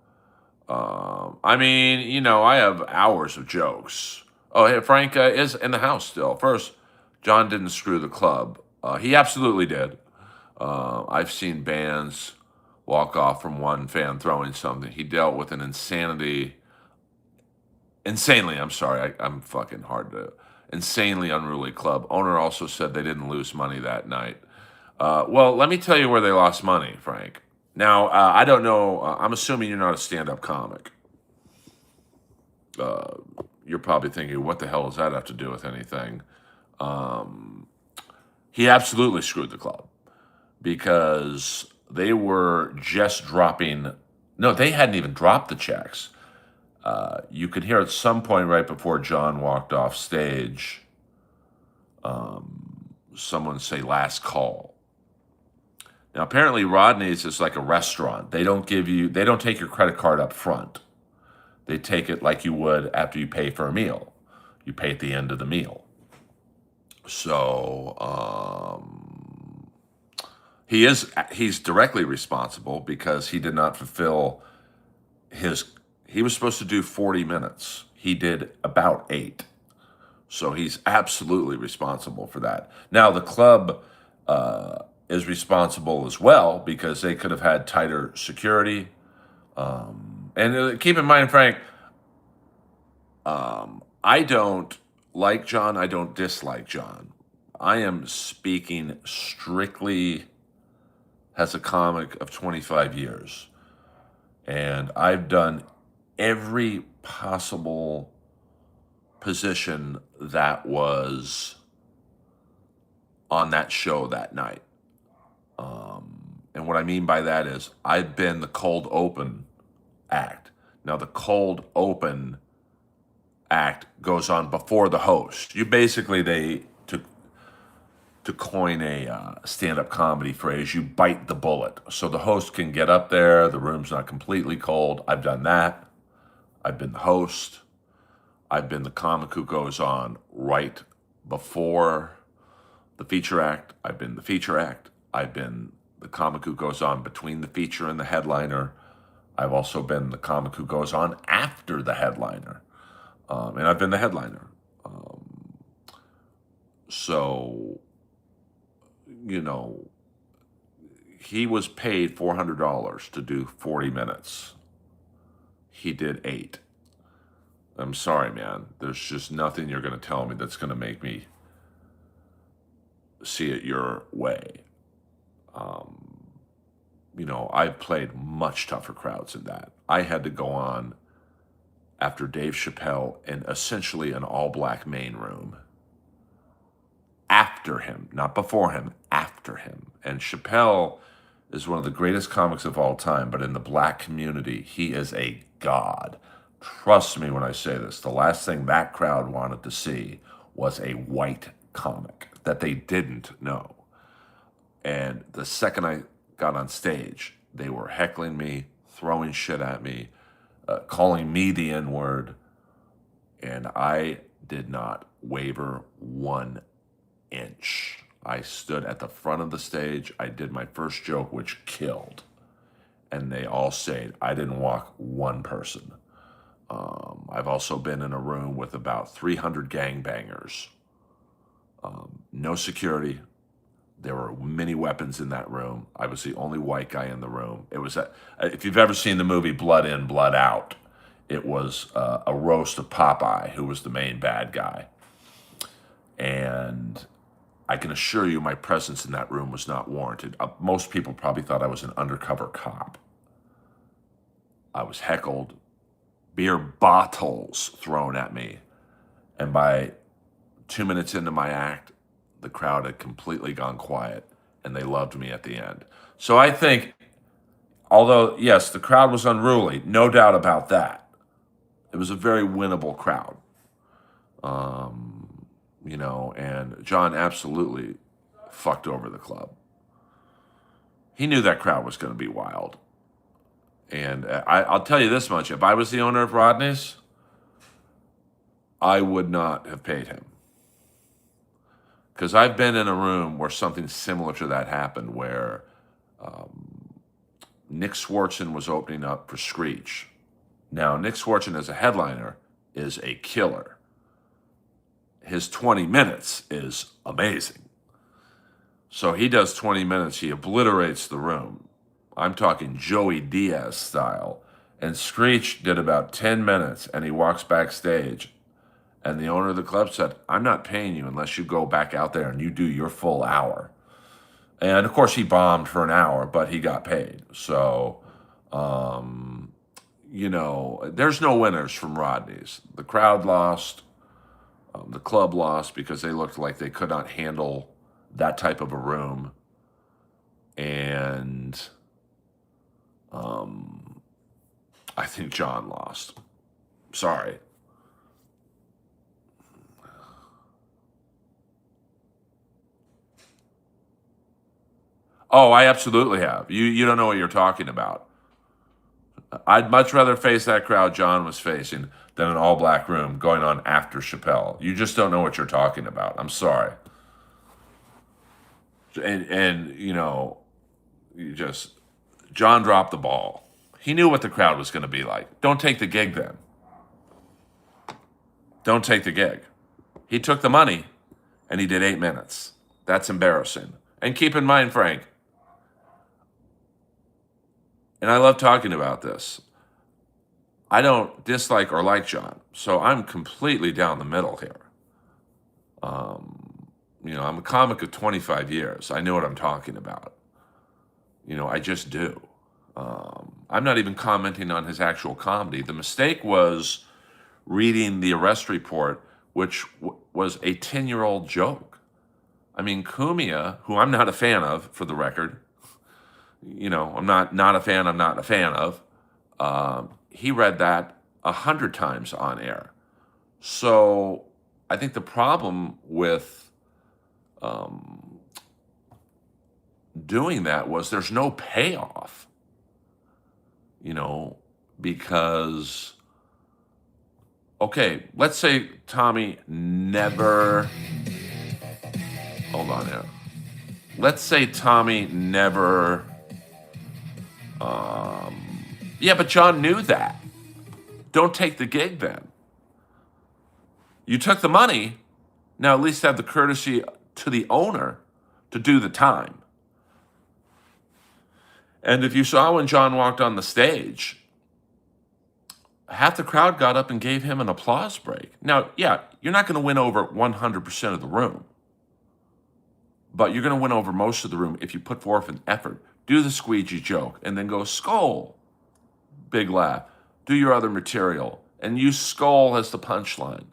I mean, you know, I have hours of jokes. Oh, hey, Frank is in the house still. First, John didn't screw the club. He absolutely did. I've seen bands walk off from one fan throwing something. He dealt with an insanely, I'm fucking hard to, insanely unruly club. Owner also said they didn't lose money that night. Well, let me tell you where they lost money, Frank. Now, I don't know. I'm assuming you're not a stand-up comic. You're probably thinking, what the hell does that have to do with anything? He absolutely screwed the club because they were just dropping. No, they hadn't even dropped the checks. You could hear at some point right before John walked off stage, someone say last call. Now, apparently Rodney's is like a restaurant. They don't take your credit card up front. They take it like you would after you pay for a meal. You pay at the end of the meal. So, he's directly responsible because he did not fulfill he was supposed to do 40 minutes. He did about 8. So he's absolutely responsible for that. Now, the club is responsible as well because they could have had tighter security. And keep in mind, Frank, I don't like John. I don't dislike John. I am speaking strictly as a comic of 25 years. And I've done every possible position that was on that show that night. And what I mean by that is I've been the cold open act. Now, the cold open act goes on before the host. You basically, to coin a stand-up comedy phrase, you bite the bullet. So the host can get up there, the room's not completely cold. I've done that. I've been the host. I've been the comic who goes on right before the feature act. I've been the feature act. I've been the comic who goes on between the feature and the headliner. I've also been the comic who goes on after the headliner. And I've been the headliner. So, he was paid $400 to do 40 minutes. He did 8. I'm sorry, man. There's just nothing you're going to tell me that's going to make me see it your way. I've played much tougher crowds than that. I had to go on after Dave Chappelle in essentially an all-black main room. After him, not before him, after him. And Chappelle is one of the greatest comics of all time, but in the black community, he is a god. Trust me when I say this. The last thing that crowd wanted to see was a white comic that they didn't know. And the second I got on stage, they were heckling me, throwing shit at me, calling me the N-word, and I did not waver 1 inch. I stood at the front of the stage. I did my first joke, which killed. And they all stayed. I didn't walk one person. I've also been in a room with about 300 gangbangers. No security. There were many weapons in that room. I was the only white guy in the room. It was, if you've ever seen the movie Blood In, Blood Out, it was a roast of Popeye, who was the main bad guy. And I can assure you my presence in that room was not warranted. Most people probably thought I was an undercover cop. I was heckled, beer bottles thrown at me. And by 2 minutes into my act, the crowd had completely gone quiet, and they loved me at the end. So I think, although, yes, the crowd was unruly, no doubt about that. It was a very winnable crowd. And John absolutely fucked over the club. He knew that crowd was going to be wild. And I'll tell you this much. If I was the owner of Rodney's, I would not have paid him. Because I've been in a room where something similar to that happened, where Nick Swartzen was opening up for Screech. Now, Nick Swartzen as a headliner is a killer. His 20 minutes is amazing. So he does 20 minutes, he obliterates the room. I'm talking Joey Diaz style. And Screech did about 10 minutes, and he walks backstage. And the owner of the club said, I'm not paying you unless you go back out there and you do your full hour. And of course, he bombed for an hour, but he got paid. So, um, there's no winners from Rodney's. The crowd lost, the club lost because they looked like they could not handle that type of a room. And I think John lost. Sorry. Oh, I absolutely have. You don't know what you're talking about. I'd much rather face that crowd John was facing than an all black room going on after Chappelle. You just don't know what you're talking about. I'm sorry. And you just John dropped the ball. He knew what the crowd was going to be like. Don't take the gig then. Don't take the gig. He took the money and he did 8 minutes. That's embarrassing. And keep in mind, Frank, and I love talking about this, I don't dislike or like John. So I'm completely down the middle here. I'm a comic of 25 years. I know what I'm talking about. I just do. I'm not even commenting on his actual comedy. The mistake was reading the arrest report, which was a 10-year-old joke. I mean, Cumia, who I'm not a fan of, for the record, I'm not a fan, I'm not a fan of, he read that 100 times on air. So I think the problem with doing that was there's no payoff, because, okay, let's say Tommy never, hold on here. Let's say Tommy never, yeah, but John knew that. Don't take the gig then. You took the money, now at least have the courtesy to the owner to do the time. And if you saw when John walked on the stage, half the crowd got up and gave him an applause break. Now, yeah, you're not going to win over 100% of the room, but you're going to win over most of the room if you put forth an effort. Do the squeegee joke and then go skull, big laugh. Do your other material and use skull as the punchline.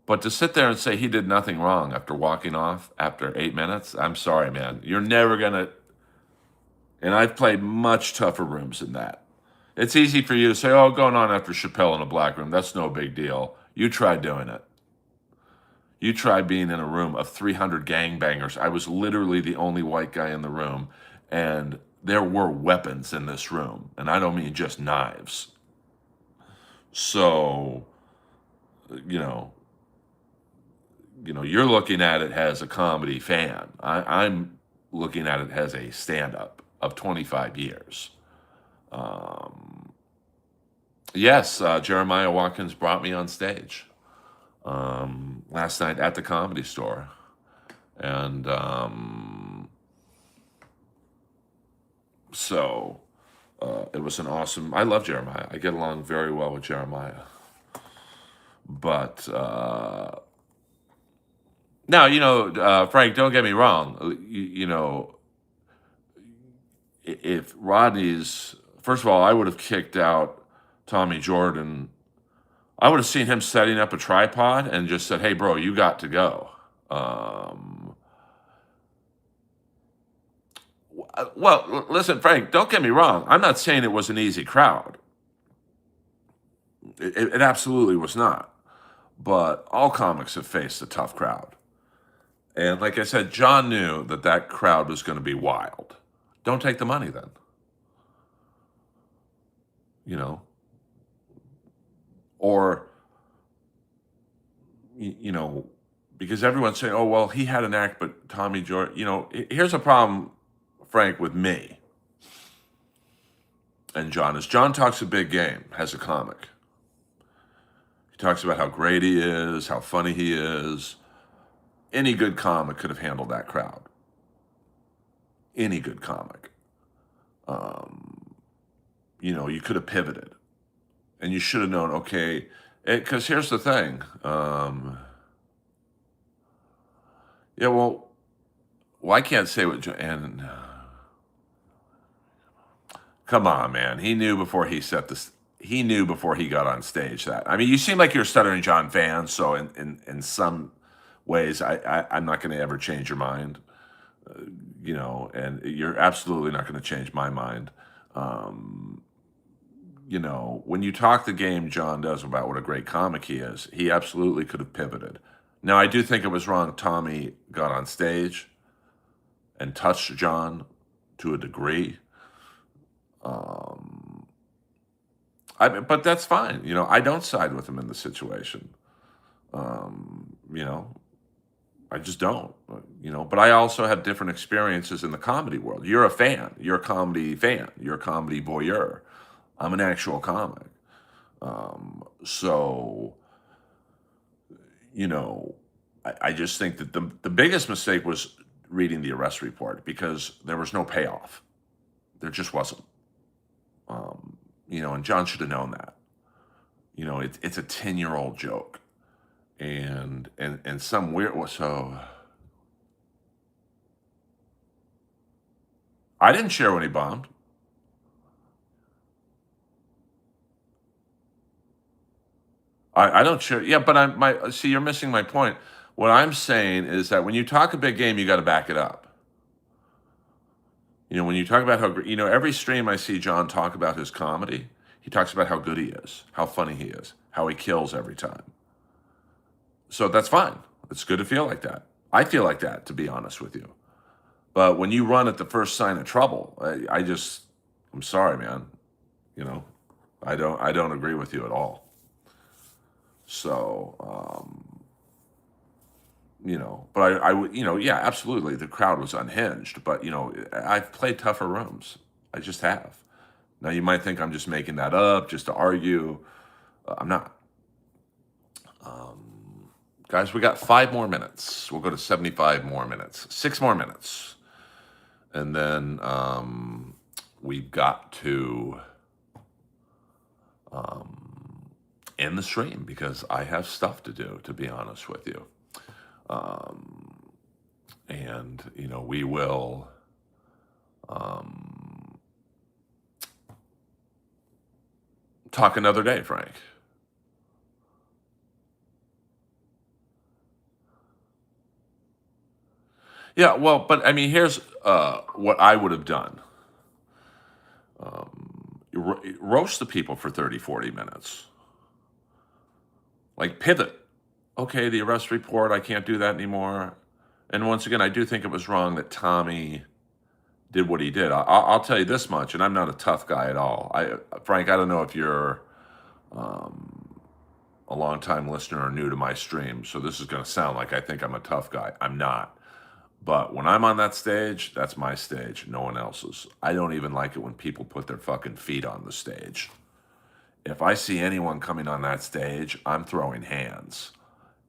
But to sit there and say he did nothing wrong after walking off after 8 minutes, I'm sorry, man. You're never going to, and I've played much tougher rooms than that. It's easy for you to say, oh, going on after Chappelle in a black room, that's no big deal. You try doing it. You try being in a room of 300 gangbangers. I was literally the only white guy in the room, and there were weapons in this room, and I don't mean just knives. So, you're looking at it as a comedy fan. I'm looking at it as a stand-up of 25 years. Yes, Jeremiah Watkins brought me on stage last night at the Comedy Store. And so it was an awesome, I love Jeremiah. I get along very well with Jeremiah. But now, Frank, don't get me wrong. If Rodney's, first of all, I would have kicked out Tommy Jordan. I would have seen him setting up a tripod and just said, hey, bro, you got to go. Well, listen, Frank, don't get me wrong. I'm not saying it was an easy crowd. It absolutely was not. But all comics have faced a tough crowd. And like I said, John knew that crowd was going to be wild. Don't take the money then. Or, because everyone's saying, oh, well, he had an act, but Tommy Jordan, here's a problem, Frank, with me and John, is John talks a big game as a comic. He talks about how great he is, how funny he is. Any good comic could have handled that crowd. Any good comic. You could have pivoted. And you should have known, okay, because here's the thing. Well, I can't say what, and come on, man. He knew before he set this. He knew before he got on stage that. I mean, you seem like you're a Stuttering John fan, so in some ways, I'm not going to ever change your mind. And you're absolutely not going to change my mind. Um, when you talk the game John does about what a great comic he is, he absolutely could have pivoted. Now, I do think it was wrong. Tommy got on stage and touched John to a degree. Um, but that's fine. I don't side with him in the situation. Um, you know, I just don't. But I also have different experiences in the comedy world. You're a fan. You're a comedy fan. You're a comedy voyeur. I'm an actual comic. So, I just think that the biggest mistake was reading the arrest report because there was no payoff. There just wasn't. And John should have known that. It's a 10-year-old joke. And some weird, so I didn't share when he bombed. I don't share. Yeah, but see, you're missing my point. What I'm saying is that when you talk a big game, you got to back it up. When you talk about how, every stream I see John talk about his comedy, he talks about how good he is, how funny he is, how he kills every time. So that's fine. It's good to feel like that. I feel like that, to be honest with you. But when you run at the first sign of trouble, I'm sorry, man. I don't agree with you at all. So, but I would, yeah, absolutely. The crowd was unhinged, but I've played tougher rooms. I just have. Now you might think I'm just making that up just to argue. I'm not. Guys, we got 5 more minutes. We'll go to 75 more minutes. 6 more minutes. And then we've got to end the stream because I have stuff to do, to be honest with you. And we will talk another day, Frank. Yeah, well, but I mean, here's what I would have done. Roast the people for 30, 40 minutes. Like pivot. Okay, the arrest report, I can't do that anymore. And once again, I do think it was wrong that Tommy did what he did. I'll tell you this much, and I'm not a tough guy at all. Frank, I don't know if you're a long-time listener or new to my stream, so this is going to sound like I think I'm a tough guy. I'm not. But when I'm on that stage, that's my stage, no one else's. I don't even like it when people put their fucking feet on the stage. If I see anyone coming on that stage, I'm throwing hands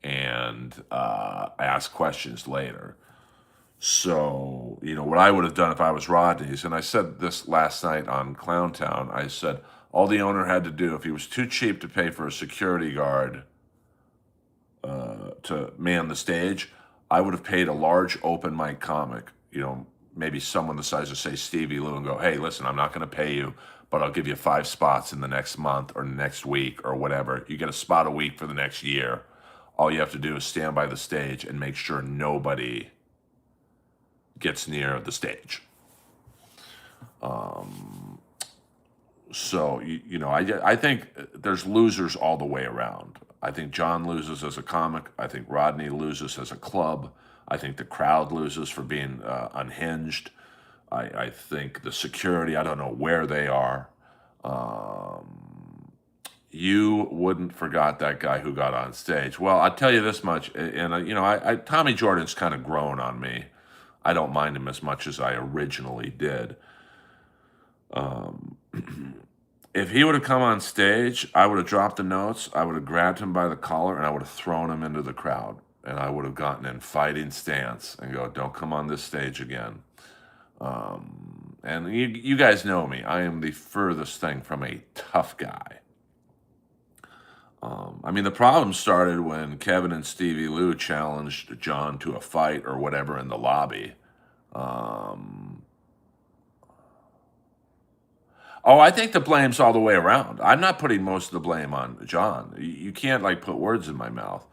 and ask questions later. So, what I would have done if I was Rodney's, and I said this last night on Clowntown, I said all the owner had to do, if he was too cheap to pay for a security guard to man the stage, I would have paid a large open mic comic, maybe someone the size of, say, Stevie Lou, and go, hey, listen, I'm not going to pay you, but I'll give you 5 spots in the next month or next week or whatever. You get a spot a week for the next year. All you have to do is stand by the stage and make sure nobody gets near the stage. So, I think there's losers all the way around. I think John loses as a comic. I think Rodney loses as a club. I think the crowd loses for being unhinged. I think the security, I don't know where they are. You wouldn't forgot that guy who got on stage. Well, I'll tell you this much, and Tommy Jordan's kind of grown on me. I don't mind him as much as I originally did. If he would have come on stage, I would have dropped the notes, I would have grabbed him by the collar, and I would have thrown him into the crowd. And I would have gotten in fighting stance and go, don't come on this stage again. And you guys know me. I am the furthest thing from a tough guy. The problem started when Kevin and Stevie Lou challenged John to a fight or whatever in the lobby. Um, oh, I think the blame's all the way around. I'm not putting most of the blame on John. You can't like put words in my mouth.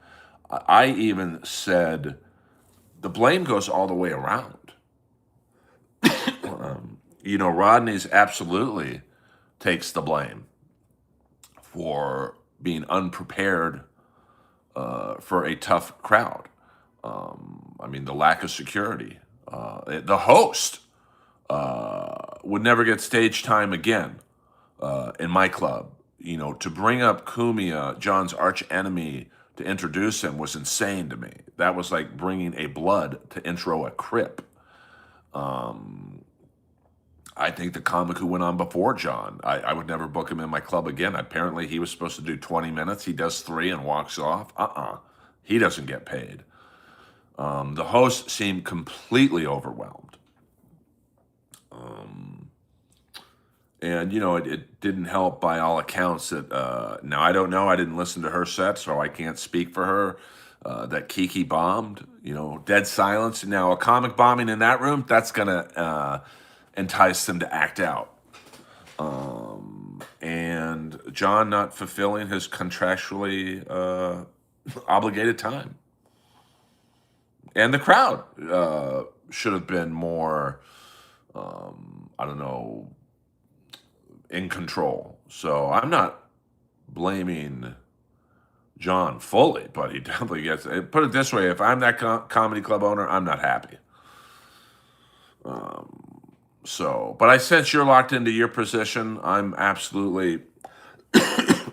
I even said the blame goes all the way around. Rodney's absolutely takes the blame for being unprepared for a tough crowd. The lack of security. The host would never get stage time again in my club. To bring up Kumia, John's arch enemy, to introduce him was insane to me. That was like bringing a blood to intro a Crip. I think the comic who went on before John, I would never book him in my club again. Apparently, he was supposed to do 20 minutes. He does 3 and walks off. He doesn't get paid. The host seemed completely overwhelmed. And it didn't help by all accounts that, now I don't know, I didn't listen to her set, so I can't speak for her, that Kiki bombed, dead silence. Now a comic bombing in that room, that's going to entice them to act out. And John not fulfilling his contractually obligated time. And the crowd should have been more, in control. So I'm not blaming John fully, but he definitely gets it. Put it this way, if I'm that comedy club owner, I'm not happy. But I sense you're locked into your position. I'm absolutely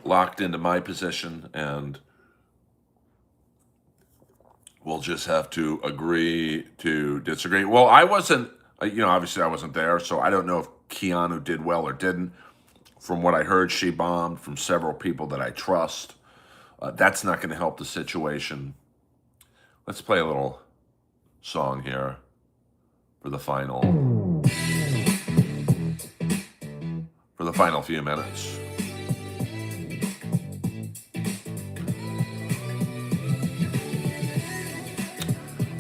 locked into my position, and we'll just have to agree to disagree. Well, I wasn't, obviously I wasn't there, so I don't know if Keanu did well or didn't. From what I heard, she bombed from several people that I trust. That's not going to help the situation. Let's play a little song here for the final few minutes.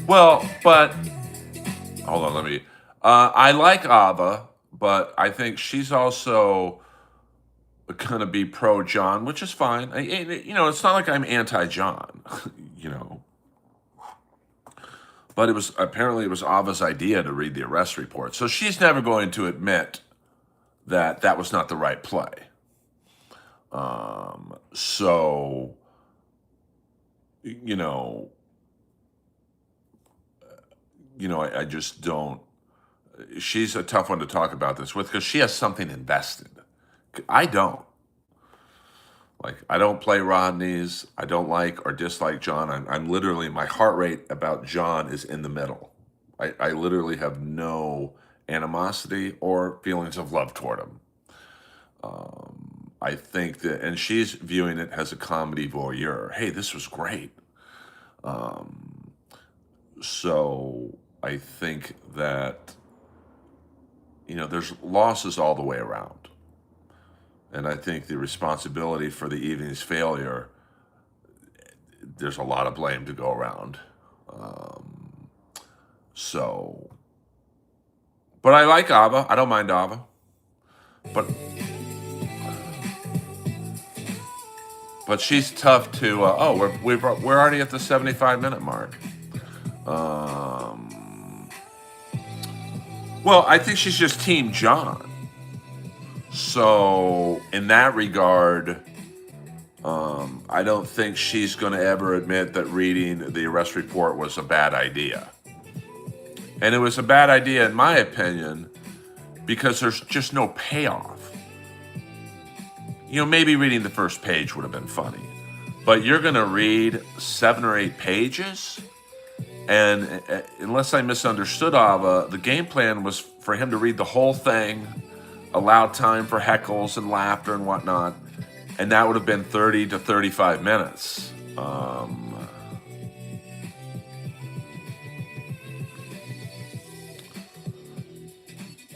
Well, but hold on, I like Ava, but I think she's also going to be pro John, which is fine. It's not like I'm anti John, But it was Ava's idea to read the arrest report, so she's never going to admit that was not the right play. I just don't. She's a tough one to talk about this with because she has something invested. I don't. I don't play Rodney's. I don't like or dislike John. I'm literally, my heart rate about John is in the middle. I literally have no animosity or feelings of love toward him. I think that, and she's viewing it as a comedy voyeur. Hey, this was great. So I think that, there's losses all the way around. And I think the responsibility for the evening's failure, there's a lot of blame to go around. But I like Ava. I don't mind Ava. But she's tough to. We're already at the 75-minute mark. Well, I think she's just Team John. So in that regard, I don't think she's going to ever admit that reading the arrest report was a bad idea. And it was a bad idea, in my opinion, because there's just no payoff. Maybe reading the first page would have been funny, but you're going to read 7 or 8 pages? And unless I misunderstood Ava, the game plan was for him to read the whole thing, allow time for heckles and laughter and whatnot, and that would have been 30 to 35 minutes.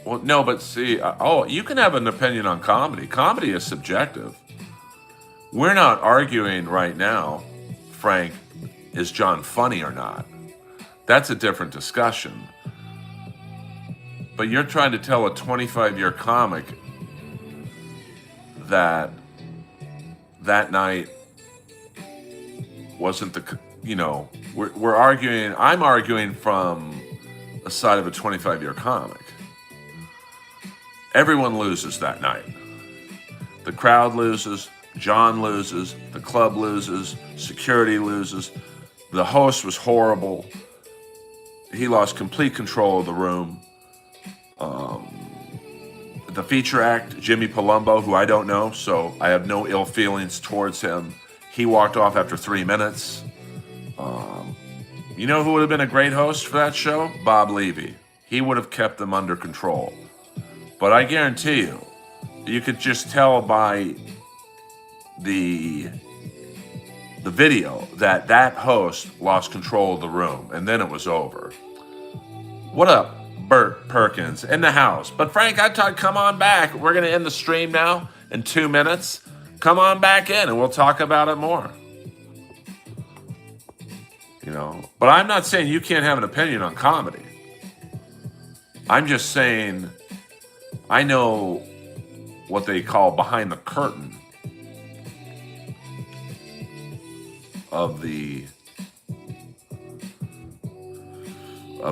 Well, no, but see, you can have an opinion on comedy. Comedy is subjective. We're not arguing right now, Frank, is John funny or not? That's a different discussion. But you're trying to tell a 25-year comic that night wasn't the, we're arguing, I'm arguing from a side of a 25-year comic. Everyone loses that night. The crowd loses, John loses, the club loses, security loses. The host was horrible. He lost complete control of the room. The feature act, Jimmy Palumbo, who I don't know, so I have no ill feelings towards him. He walked off after 3 minutes. You know who would have been a great host for that show? Bob Levy. He would have kept them under control. But I guarantee you could just tell by the video that host lost control of the room, and then it was over. What up, Bert Perkins in the house? But Frank, I thought, come on back. We're going to end the stream now in 2 minutes. Come on back in and we'll talk about it more. But I'm not saying you can't have an opinion on comedy. I'm just saying I know what they call behind the curtain of the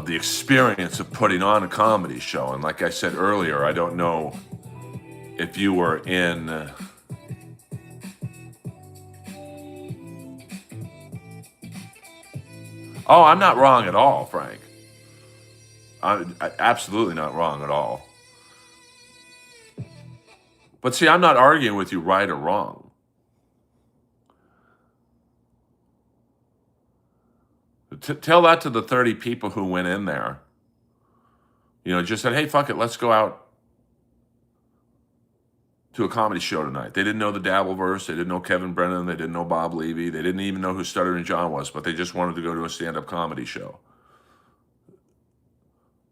experience of putting on a comedy show. And like I said earlier, I don't know if you were in Oh, I'm not wrong at all, Frank. I'm absolutely not wrong at all. But see, I'm not arguing with you right or wrong. Tell that to the 30 people who went in there. Just said, hey, fuck it, let's go out to a comedy show tonight. They didn't know the Dabbleverse. They didn't know Kevin Brennan. They didn't know Bob Levy. They didn't even know who Stuttering John was, but they just wanted to go to a stand-up comedy show.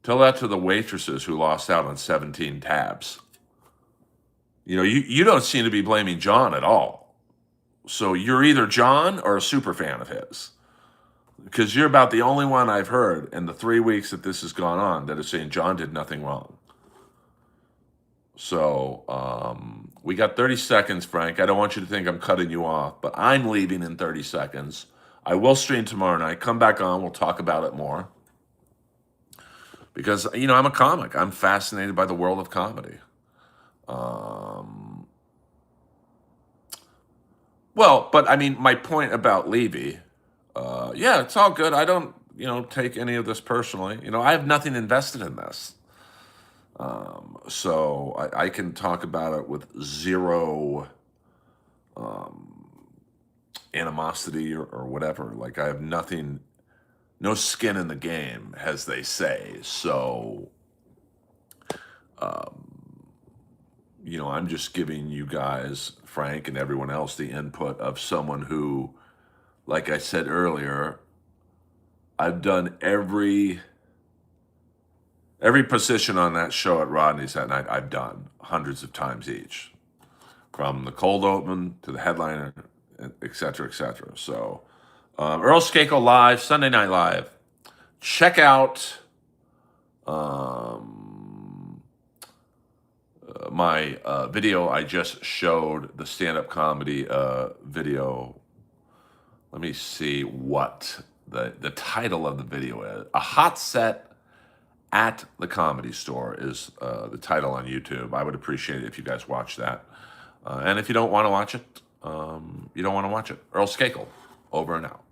Tell that to the waitresses who lost out on 17 tabs. You don't seem to be blaming John at all. So you're either John or a super fan of his. Because you're about the only one I've heard in the 3 weeks that this has gone on that is saying John did nothing wrong. So we got 30 seconds, Frank. I don't want you to think I'm cutting you off, but I'm leaving in 30 seconds. I will stream tomorrow night. Come back on. We'll talk about it more. Because, I'm a comic. I'm fascinated by the world of comedy. My point about Levy, yeah, it's all good. I don't, take any of this personally. I have nothing invested in this. So I can talk about it with zero animosity or whatever. Like I have nothing, no skin in the game, as they say. So, I'm just giving you guys, Frank and everyone else, the input of someone who, like I said earlier, I've done every position on that show at Rodney's that night. I've done hundreds of times each, from the cold open to the headliner, et cetera, et cetera. So, Earl Skakel Live, Sunday Night Live. Check out my video I just showed, the stand-up comedy video. Let me see what the title of the video is. A Hot Set at the Comedy Store is the title on YouTube. I would appreciate it if you guys watch that. And if you don't want to watch it, you don't want to watch it. Earl Skakel, over and out.